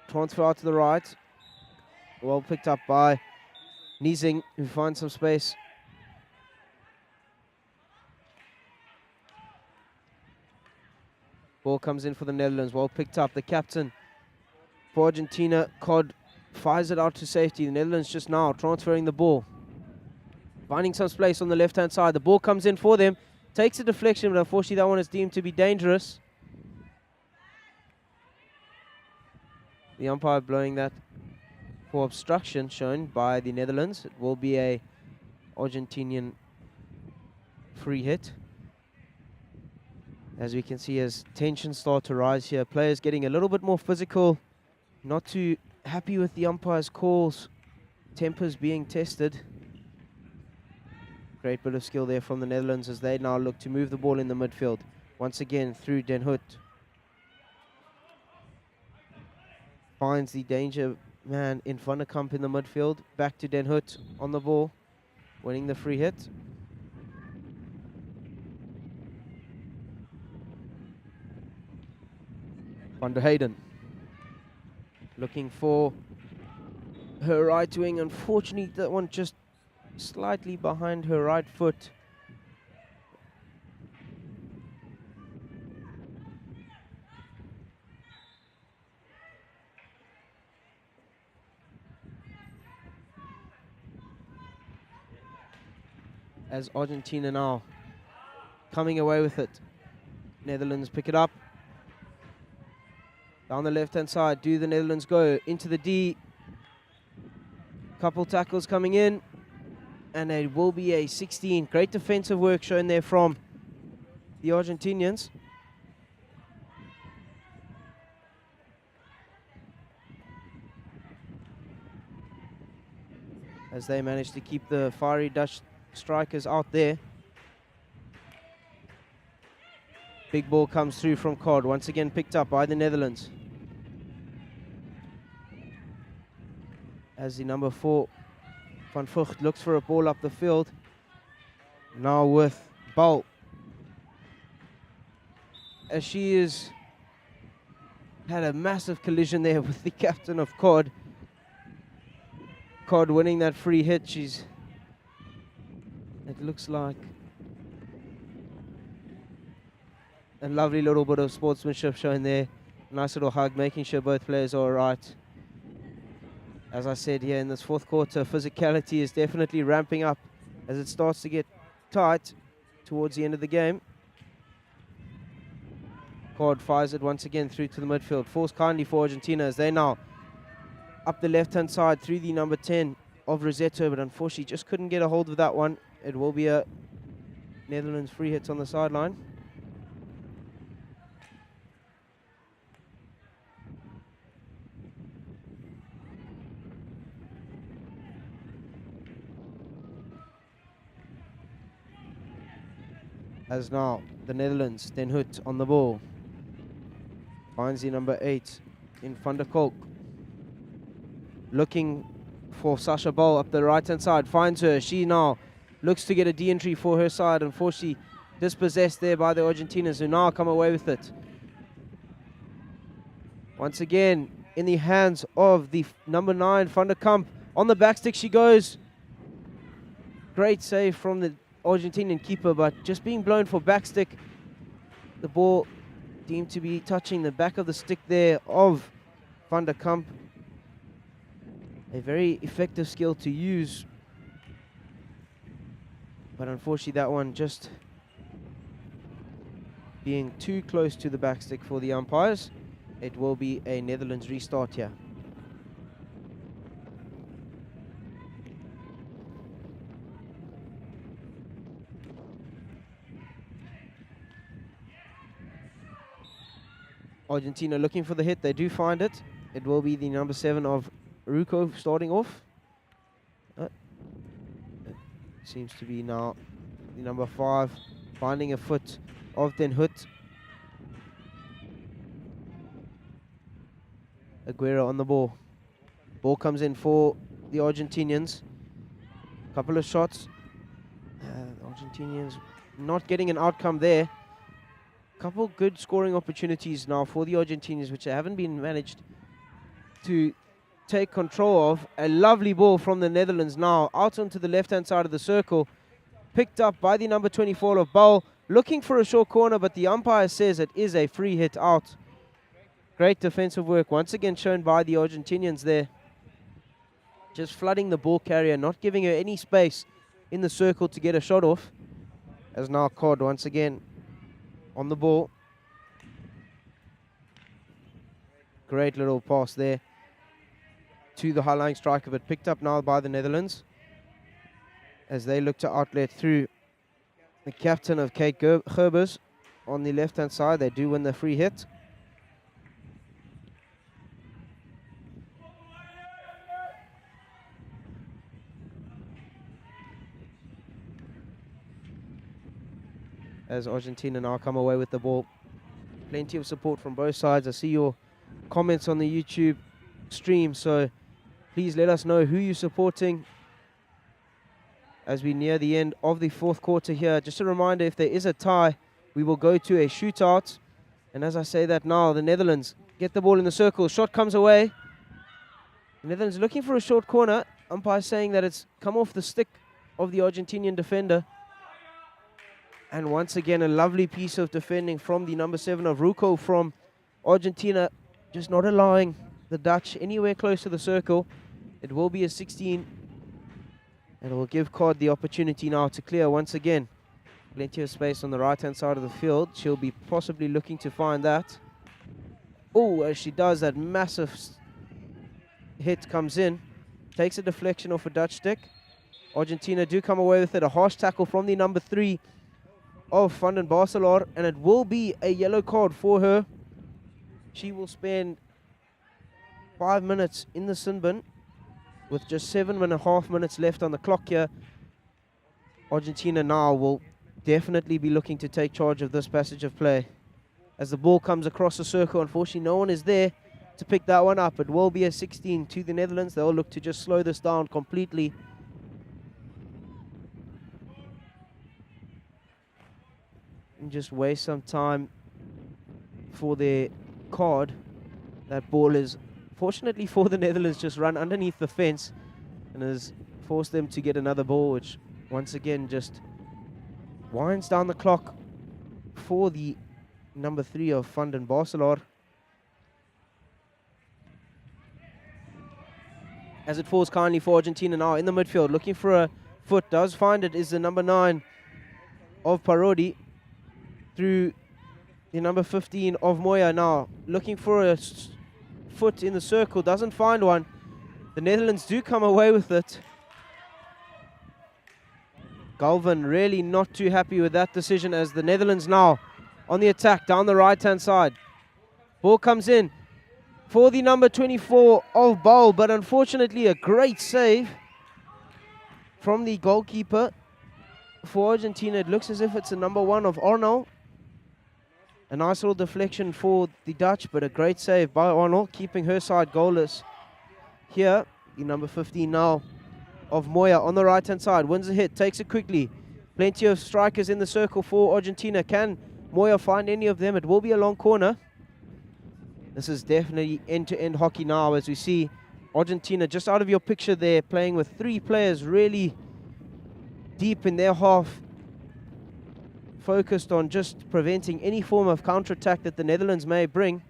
Transfer out to the right. Well picked up by Niesing, who finds some space. Ball comes in for the Netherlands. Well picked up. The captain for Argentina, Cod, fires it out to safety. The Netherlands just now transferring the ball. Finding some space on the left-hand side. The ball comes in for them. Takes a deflection, but unfortunately that one is deemed to be dangerous. The umpire blowing that for obstruction shown by the Netherlands. It will be a Argentinian free hit. As we can see, as tensions start to rise here, players getting a little bit more physical, not too happy with the umpire's calls, tempers being tested. Great bit of skill there from the Netherlands as they now look to move the ball in the midfield. Once again through Den Hout. Finds the danger man in Van der Kamp in the midfield. Back to Den Hout on the ball, winning the free hit. Van der Hayden looking for her right wing. Unfortunately, that one just slightly behind her right foot. as Argentina now coming away with it. Netherlands pick it up. Down the left-hand side, do the Netherlands go into the D. Couple tackles coming in, and it will be a 16. Great defensive work shown there from the Argentinians. As they manage to keep the fiery Dutch strikers out there. Big ball comes through from Cod, once again picked up by the Netherlands. As the number 4, Van Vught, looks for a ball up the field. Now with Bal. As she is had a massive collision there with the captain of Cod. Cod winning that free hit. It looks like a lovely little bit of sportsmanship shown there. Nice little hug, making sure both players are all right. As I said here in this fourth quarter, physicality is definitely ramping up as it starts to get tight towards the end of the game. Cod fires it once again through to the midfield. Falls kindly for Argentina as they now up the left-hand side through the number 10 of Rosetto, but unfortunately just couldn't get a hold of that one. It will be a Netherlands free hit on the sideline. As now the Netherlands, Den Hout on the ball. Finds the number 8 in Van der Kolk. Looking for Sasha Bal up the right-hand side. Finds her. She now looks to get a de-entry for her side. Unfortunately, dispossessed there by the Argentinians, who now come away with it. Once again, in the hands of the number 9, Van der Kamp. On the backstick she goes. Great save from the Argentinian keeper, but just being blown for backstick. The ball deemed to be touching the back of the stick there of Van der Kamp. A very effective skill to use, but unfortunately that one just being too close to the backstick for the umpires. It will be a Netherlands restart here. Argentina looking for the hit. They do find it. It will be the number 7 of Ruko starting off. It seems to be now the number 5 finding a foot of Den Hout. Aguero on the ball. Ball comes in for the Argentinians. Couple of shots. The Argentinians not getting an outcome there. Couple good scoring opportunities now for the Argentinians, which haven't been managed to take control of. A lovely ball from the Netherlands now out onto the left-hand side of the circle. Picked up by the number 24 of Bal. Looking for a short corner, but the umpire says it is a free hit out. Great defensive work once again shown by the Argentinians there. Just flooding the ball carrier, not giving her any space in the circle to get a shot off. As now Cod once again on the ball. Great little pass there to the high-lying striker, but picked up now by the Netherlands as they look to outlet through the captain of Kate Gerbers on the left-hand side. They do win the free hit. As Argentina now come away with the ball. Plenty of support from both sides. I see your comments on the YouTube stream, so please let us know who you're supporting as we near the end of the fourth quarter here. Just a reminder, if there is a tie, we will go to a shootout. And as I say that now, the Netherlands get the ball in the circle. Shot comes away. The Netherlands looking for a short corner. Umpire saying that it's come off the stick of the Argentinian defender. And once again, a lovely piece of defending from the number 7 of Ruko from Argentina, just not allowing the Dutch anywhere close to the circle. It will be a 16. And it will give Cod the opportunity now to clear once again. Plenty of space on the right-hand side of the field. She'll be possibly looking to find that. Oh, as she does, that massive hit comes in. Takes a deflection off a Dutch stick. Argentina do come away with it. A harsh tackle from the number 3 of Van den Baselaar. And it will be a yellow card for her. She will spend 5 minutes in the sin bin with just 7.5 minutes left on the clock here. Argentina now will definitely be looking to take charge of this passage of play. As the ball comes across the circle, unfortunately no one is there to pick that one up. It will be a 16 to the Netherlands. They'll look to just slow this down completely. And just waste some time for their card. That ball is, fortunately for the Netherlands, just run underneath the fence and has forced them to get another ball, which once again just winds down the clock for the number 3 of Van den Baselaar. As it falls kindly for Argentina now in the midfield, looking for a foot, does find it, is the number 9 of Parodi through the number 15 of Moya now, looking for a foot in the circle, doesn't find one. The Netherlands do come away with it. Galvin really not too happy with that decision, as the Netherlands now on the attack down the right-hand side. Ball comes in for the number 24 of Bol, but unfortunately a great save from the goalkeeper for Argentina. It looks as if it's the number 1 of Arnold. A nice little deflection for the Dutch, but a great save by Arnold, keeping her side goalless. Here, the number 15 now of Moya on the right-hand side. Wins the hit, takes it quickly. Plenty of strikers in the circle for Argentina. Can Moya find any of them? It will be a long corner. This is definitely end-to-end hockey now, as we see Argentina just out of your picture there, playing with 3 players really deep in their half, focused on just preventing any form of counter-attack that the Netherlands may bring.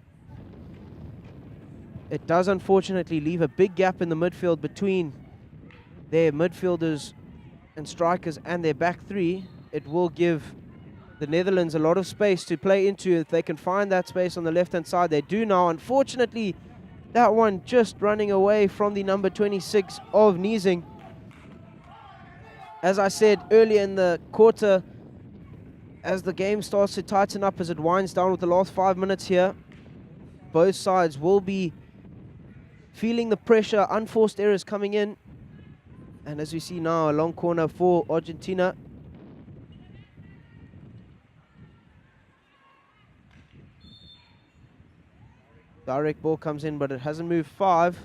It does unfortunately leave a big gap in the midfield between their midfielders and strikers and their back 3. It will give the Netherlands a lot of space to play into. If they can find that space on the left-hand side, they do now. Unfortunately, that one just running away from the number 26 of Niesing. As I said earlier in the quarter, as the game starts to tighten up, as it winds down with the last 5 minutes here, both sides will be feeling the pressure, unforced errors coming in. And as we see now, a long corner for Argentina. Direct ball comes in, but it hasn't moved 5.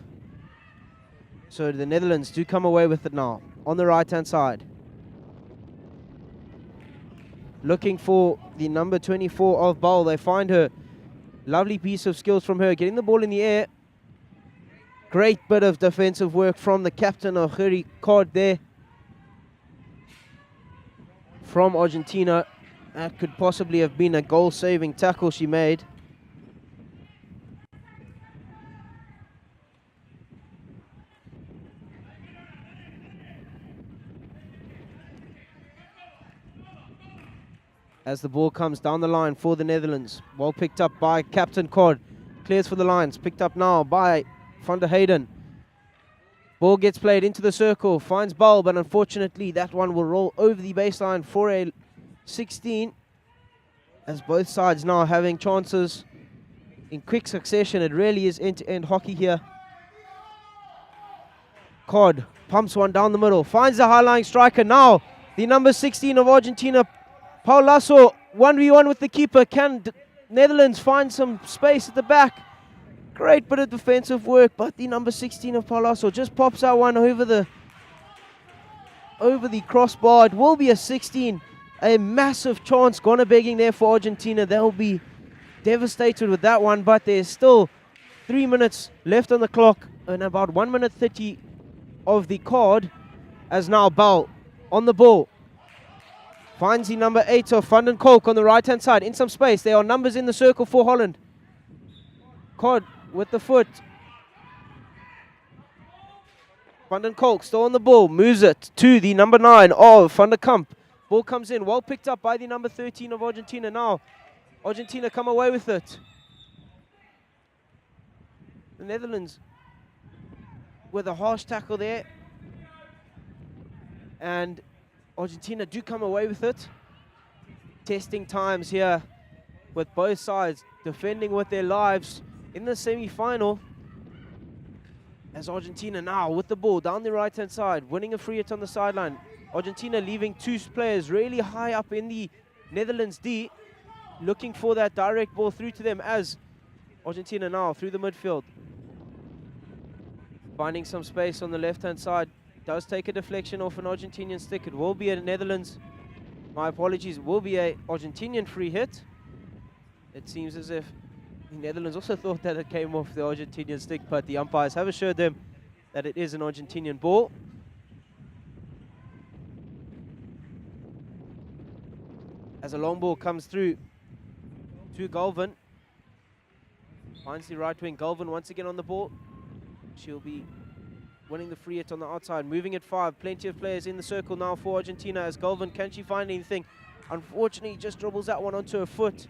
So the Netherlands do come away with it now on the right-hand side. Looking for the number 24 of Bol. They find her. Lovely piece of skills from her, getting the ball in the air. Great bit of defensive work from the captain of Gerrie Cod there from Argentina. That could possibly have been a goal-saving tackle she made. As the ball comes down the line for the Netherlands. Well picked up by Captain Cod. Clears for the Lions. Picked up now by Van der Hayden. Ball gets played into the circle. Finds Bol, but unfortunately that one will roll over the baseline for a 16. As both sides now having chances in quick succession. It really is end-to-end hockey here. Cod pumps one down the middle. Finds the high-lying striker now. The number 16 of Argentina, Paul Lasso, 1v1 with the keeper. Can Netherlands find some space at the back? Great bit of defensive work, but the number 16 of Paul Lasso just pops out one over the crossbar. It will be a 16. A massive chance gone begging there for Argentina. They'll be devastated with that one, but there's still 3 minutes left on the clock and about 1 minute 30 of the card, as now Bol on the ball. Finds the number 8 of Van den Kolk on the right-hand side. In some space. There are numbers in the circle for Holland. Cod with the foot. Van den Kolk still on the ball, moves it to the number 9 of Van der Kamp. Ball comes in, well picked up by the number 13 of Argentina. Now, Argentina come away with it. The Netherlands with a harsh tackle there. And Argentina do come away with it. Testing times here with both sides defending with their lives in the semi-final. As Argentina now with the ball down the right-hand side, winning a free hit on the sideline. Argentina leaving 2 players really high up in the Netherlands D, looking for that direct ball through to them as Argentina now through the midfield. Finding some space on the left-hand side. Does take a deflection off an Argentinian stick. It will be a Netherlands. My apologies, will be a Argentinian free hit. It seems as if the Netherlands also thought that it came off the Argentinian stick, but the umpires have assured them that it is an Argentinian ball. As a long ball comes through to Galvin. Finds the right wing. Galvin once again on the ball. She'll be winning the free hit on the outside, moving at 5. Plenty of players in the circle now for Argentina as Galvin, can she find anything? Unfortunately, just dribbles that one onto her foot.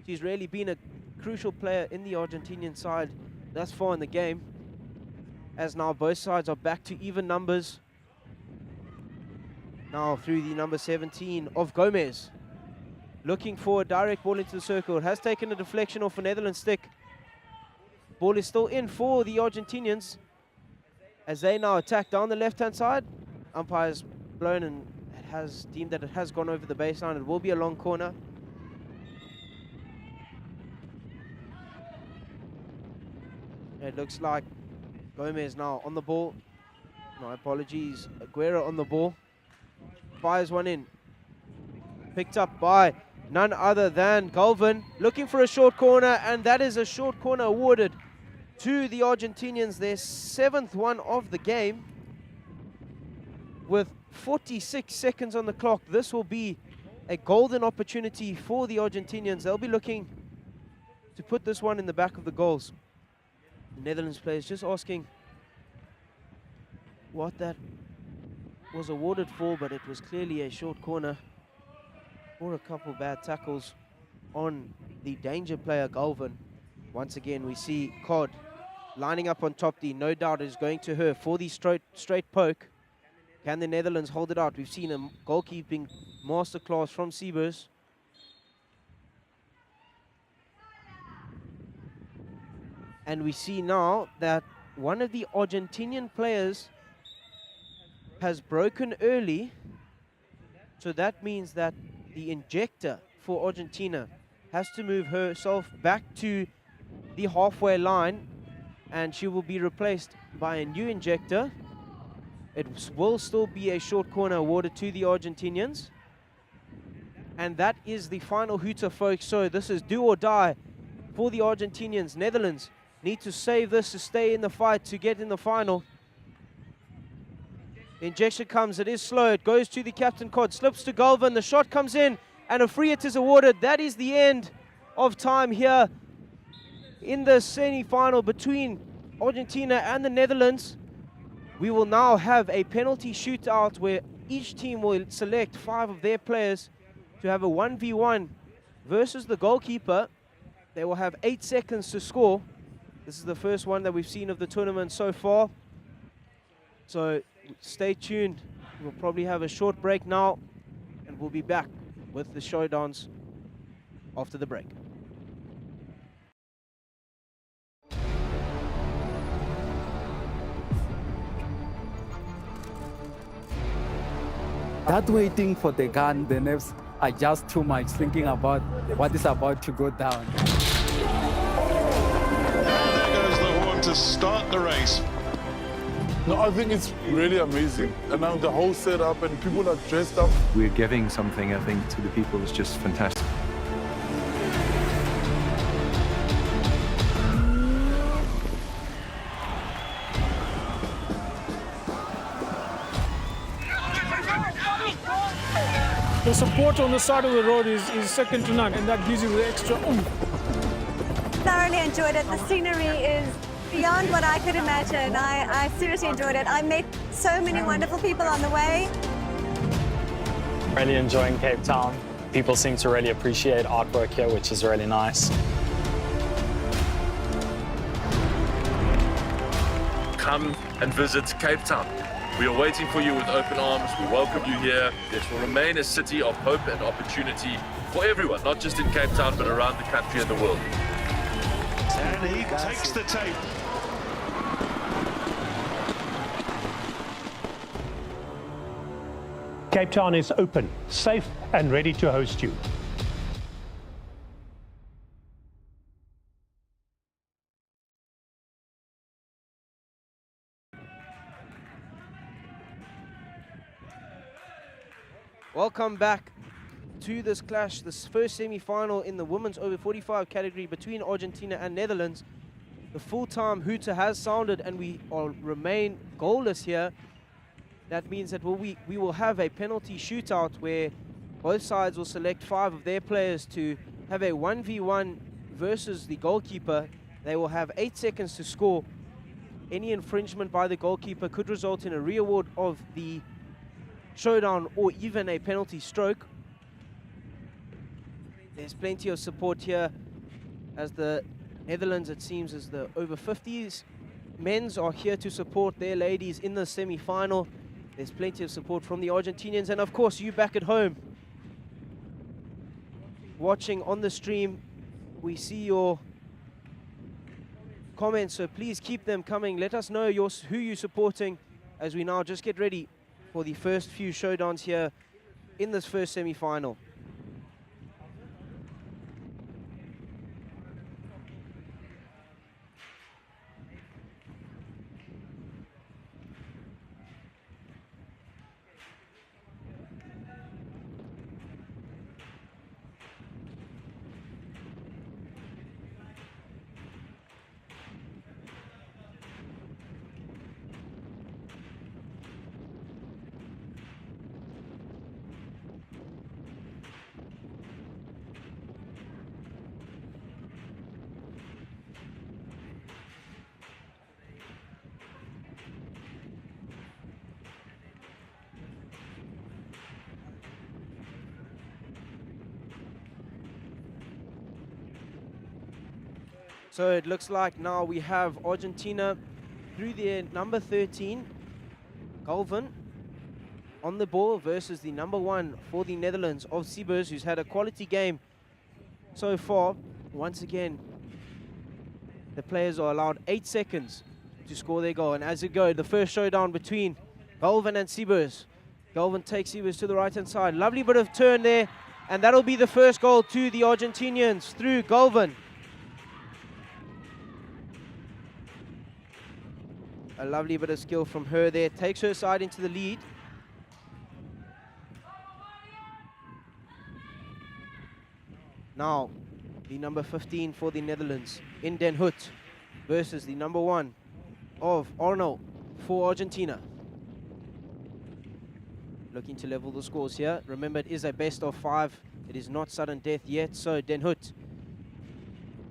She's really been a crucial player in the Argentinian side thus far in the game. As now both sides are back to even numbers. Now through the number 17 of Gomez. Looking for a direct ball into the circle. It has taken a deflection off a Netherlands stick. Ball is still in for the Argentinians as they now attack down the left-hand side. Umpire's blown and it has deemed that it has gone over the baseline. It will be a long corner. It looks like Gomez now on the ball. My apologies. Aguero on the ball. Fires one in. Picked up by none other than Galvin. Looking for a short corner, and that is a short corner awarded to the Argentinians, their 7th one of the game. With 46 seconds on the clock, this will be a golden opportunity for the Argentinians. They'll be looking to put this one in the back of the goals. The Netherlands players just asking what that was awarded for, but it was clearly a short corner for a couple bad tackles on the danger player Galvin. Once again, we see Cod lining up on top D. No doubt is going to her for the straight poke. Can the Netherlands hold it out? We've seen a goalkeeping masterclass from Siebers. And we see now that one of the Argentinian players has broken early. So that means that the injector for Argentina has to move herself back to the halfway line, and she will be replaced by a new injector. It will still be a short corner awarded to the Argentinians. And that is the final hooter, folks. So this is do or die for the Argentinians. Netherlands need to save this to stay in the fight to get in the final. The injection comes, it is slow, it goes to the captain Cod, slips to Galvin, the shot comes in, and a free hit is awarded. That is the end of time here in the semi-final between Argentina and the Netherlands. We will now have a penalty shootout where each team will select 5 of their players to have a 1v1 versus the goalkeeper. They will have 8 seconds to score. This is the first one that we've seen of the tournament so far. So stay tuned. We'll probably have a short break now, and we'll be back with the showdowns after the break. That waiting for the gun, the nerves are just too much, thinking about what is about to go down. There goes the horn to start the race. No, I think it's really amazing. And now the whole setup and people are dressed up. We're giving something, I think, to the people that's just fantastic. The support on the side of the road is second to none, and that gives you the extra oomph. Thoroughly enjoyed it. The scenery is beyond beyond what I could imagine. I seriously enjoyed it. I met so many wonderful people on the way. Really enjoying Cape Town. People seem to really appreciate artwork here, which is really nice. Come and visit Cape Town. We are waiting for you with open arms. We welcome you here. This will remain a city of hope and opportunity for everyone, not just in Cape Town, but around the country and the world. And he takes the tape. Cape Town is open, safe, and ready to host you. Welcome back to this clash, this first semi-final in the women's over 45 category between Argentina and Netherlands. The full-time hooter has sounded and we remain goalless here. That means that we will have a penalty shootout where both sides will select 5 of their players to have a 1v1 versus the goalkeeper. They will have 8 seconds to score. Any infringement by the goalkeeper could result in a re-award of the showdown or even a penalty stroke. There's plenty of support here as the Netherlands, it seems, as the over 50s men's are here to support their ladies in the semi-final. There's plenty of support from the Argentinians, and of course you back at home watching on the stream. We see your comments, so please keep them coming. Let us know who you're supporting as we now just get ready for the first few showdowns here in this first semi-final. So it looks like now we have Argentina through their number 13, Galvin, on the ball versus the number 1 for the Netherlands of Siebers, who's had a quality game so far. Once again, the players are allowed 8 seconds to score their goal. And as it goes, the first showdown between Galvin and Siebers. Galvin takes Siebers to the right-hand side. Lovely bit of turn there. And that'll be the first goal to the Argentinians through Galvin. A lovely bit of skill from her there. Takes her side into the lead. Now, the number 15 for the Netherlands in Den Hout versus the number 1 of Arnold for Argentina. Looking to level the scores here. Remember, it is a best of 5. It is not sudden death yet. So Den Hout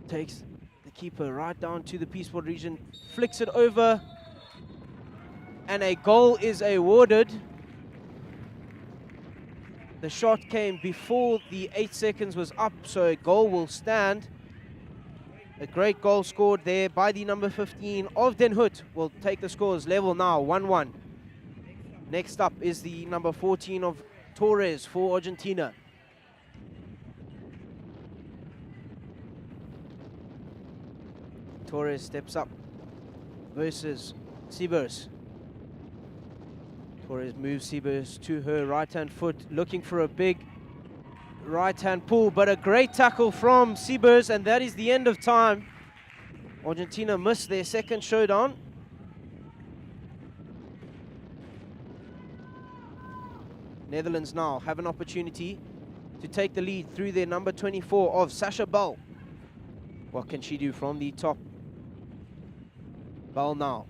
takes the keeper right down to the Peace World region. Flicks it over. And a goal is awarded. The shot came before the 8 seconds was up, so a goal will stand. A great goal scored there by the number 15 of Den Hout. Will take the scores level now, 1-1. Next up is the number 14 of Torres for Argentina. Torres steps up versus Siebers. Torres moves Siebers to her right-hand foot, looking for a big right-hand pull, but a great tackle from Siebers, and that is the end of time. Argentina missed their second showdown. Netherlands now have an opportunity to take the lead through their number 24 of Sasha Bal. What can she do from the top? Bal now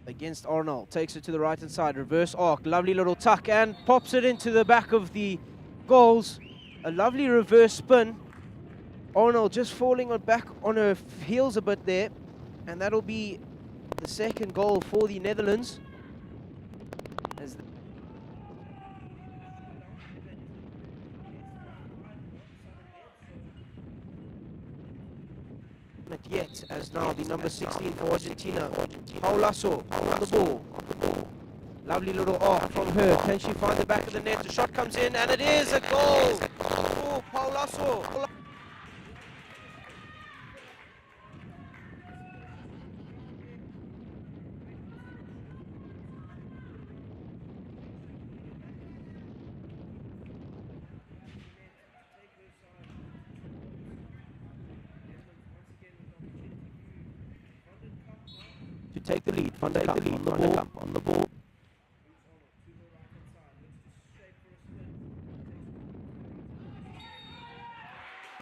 against Arnold, takes it to the right-hand side, reverse arc, lovely little tuck, and pops it into the back of the goals. A lovely reverse spin. Arnold just falling back on her heels a bit there. And that'll be the second goal for the Netherlands. As not yet, as now the number 16 for Argentina, Paulasso on the ball. Lovely little arc from her. Can she find the back of the net? The shot comes in, and it is a goal for Paulasso. To take the lead, Van der Kamp on the ball.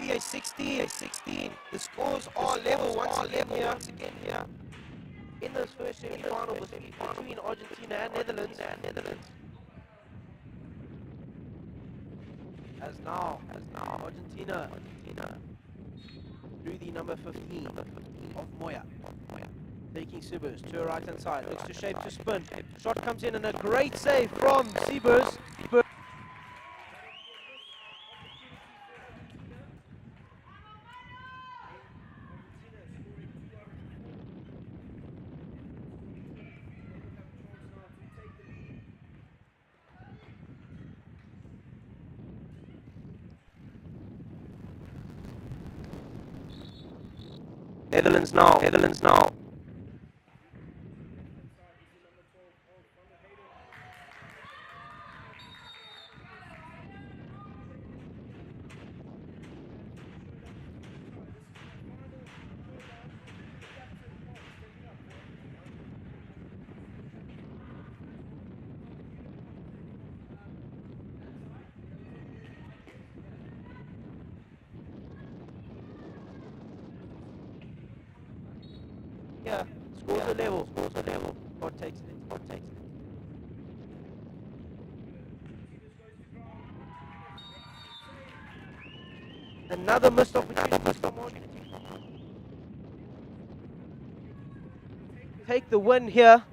A 16. The scores are level once again here. In this first semi-final between Argentina and Netherlands. As now Argentina through the number 15 of Moya. Taking Sibers to her right hand side. Looks to shape to spin. Shot comes in and a great save from Sibers. Netherlands now. Yeah, scores a level. God takes it. Another missed opportunity. Take the win here.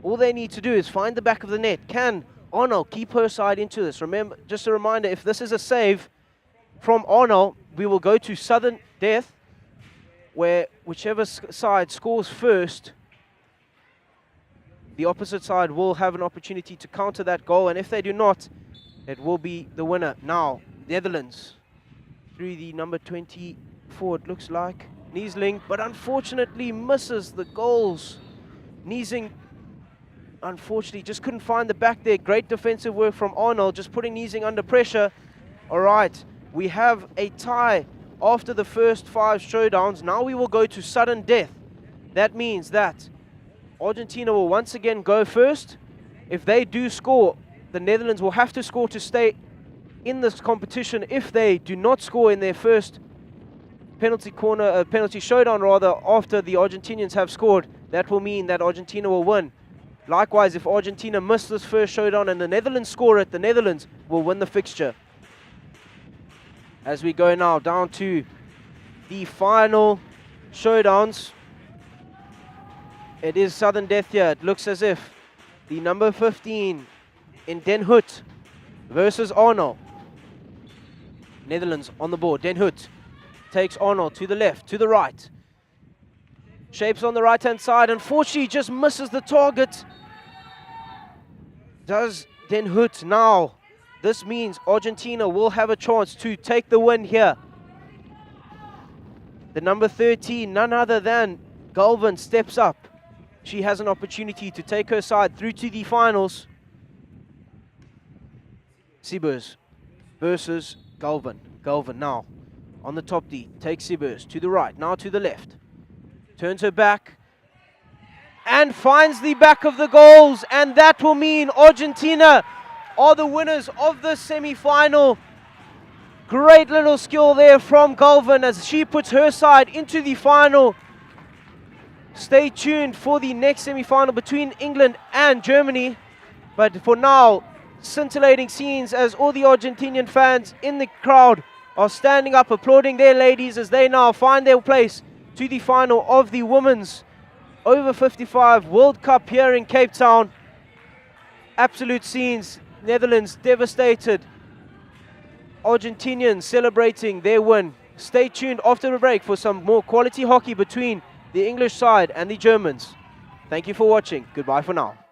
All they need to do is find the back of the net. Can Arnold keep her side into this? Remember, just a reminder, if this is a save from Arnold, we will go to sudden death, where whichever side scores first, the opposite side will have an opportunity to counter that goal, and if they do not, it will be the winner. Now, Netherlands, through the number 24, it looks like, Niesling, but unfortunately misses the goals. Niesling, unfortunately, just couldn't find the back there. Great defensive work from Arnold, just putting Niesling under pressure. All right, we have a tie after the first 5 showdowns. Now we will go to sudden death. That means that Argentina will once again go first. If they do score, the Netherlands will have to score to stay in this competition. If they do not score in their first penalty showdown rather, after the Argentinians have scored, that will mean that Argentina will win. Likewise, if Argentina miss this first showdown and the Netherlands score it, the Netherlands will win the fixture. As we go now down to the final showdowns, it is sudden death here. It looks as if the number 15 in Den Hout versus Arnold. Netherlands on the board. Den Hout takes Arnold to the left, to the right. Shapes on the right hand side. Unfortunately, just misses the target. Does Den Hout now? This means Argentina will have a chance to take the win here. The number 13, none other than Galvin, steps up. She has an opportunity to take her side through to the finals. Sibers versus Galvin. Galvin now on the top D. Takes Sibers to the right, now to the left. Turns her back and finds the back of the goals. And that will mean Argentina are the winners of the semi-final. Great little skill there from Galvin as she puts her side into the final. Stay tuned for the next semi-final between England and Germany. But for now, scintillating scenes as all the Argentinian fans in the crowd are standing up, applauding their ladies as they now find their place to the final of the Women's Over 55 World Cup here in Cape Town. Absolute scenes. Netherlands devastated. Argentinians celebrating their win. Stay tuned after the break for some more quality hockey between the English side and the Germans. Thank you for watching. Goodbye for now.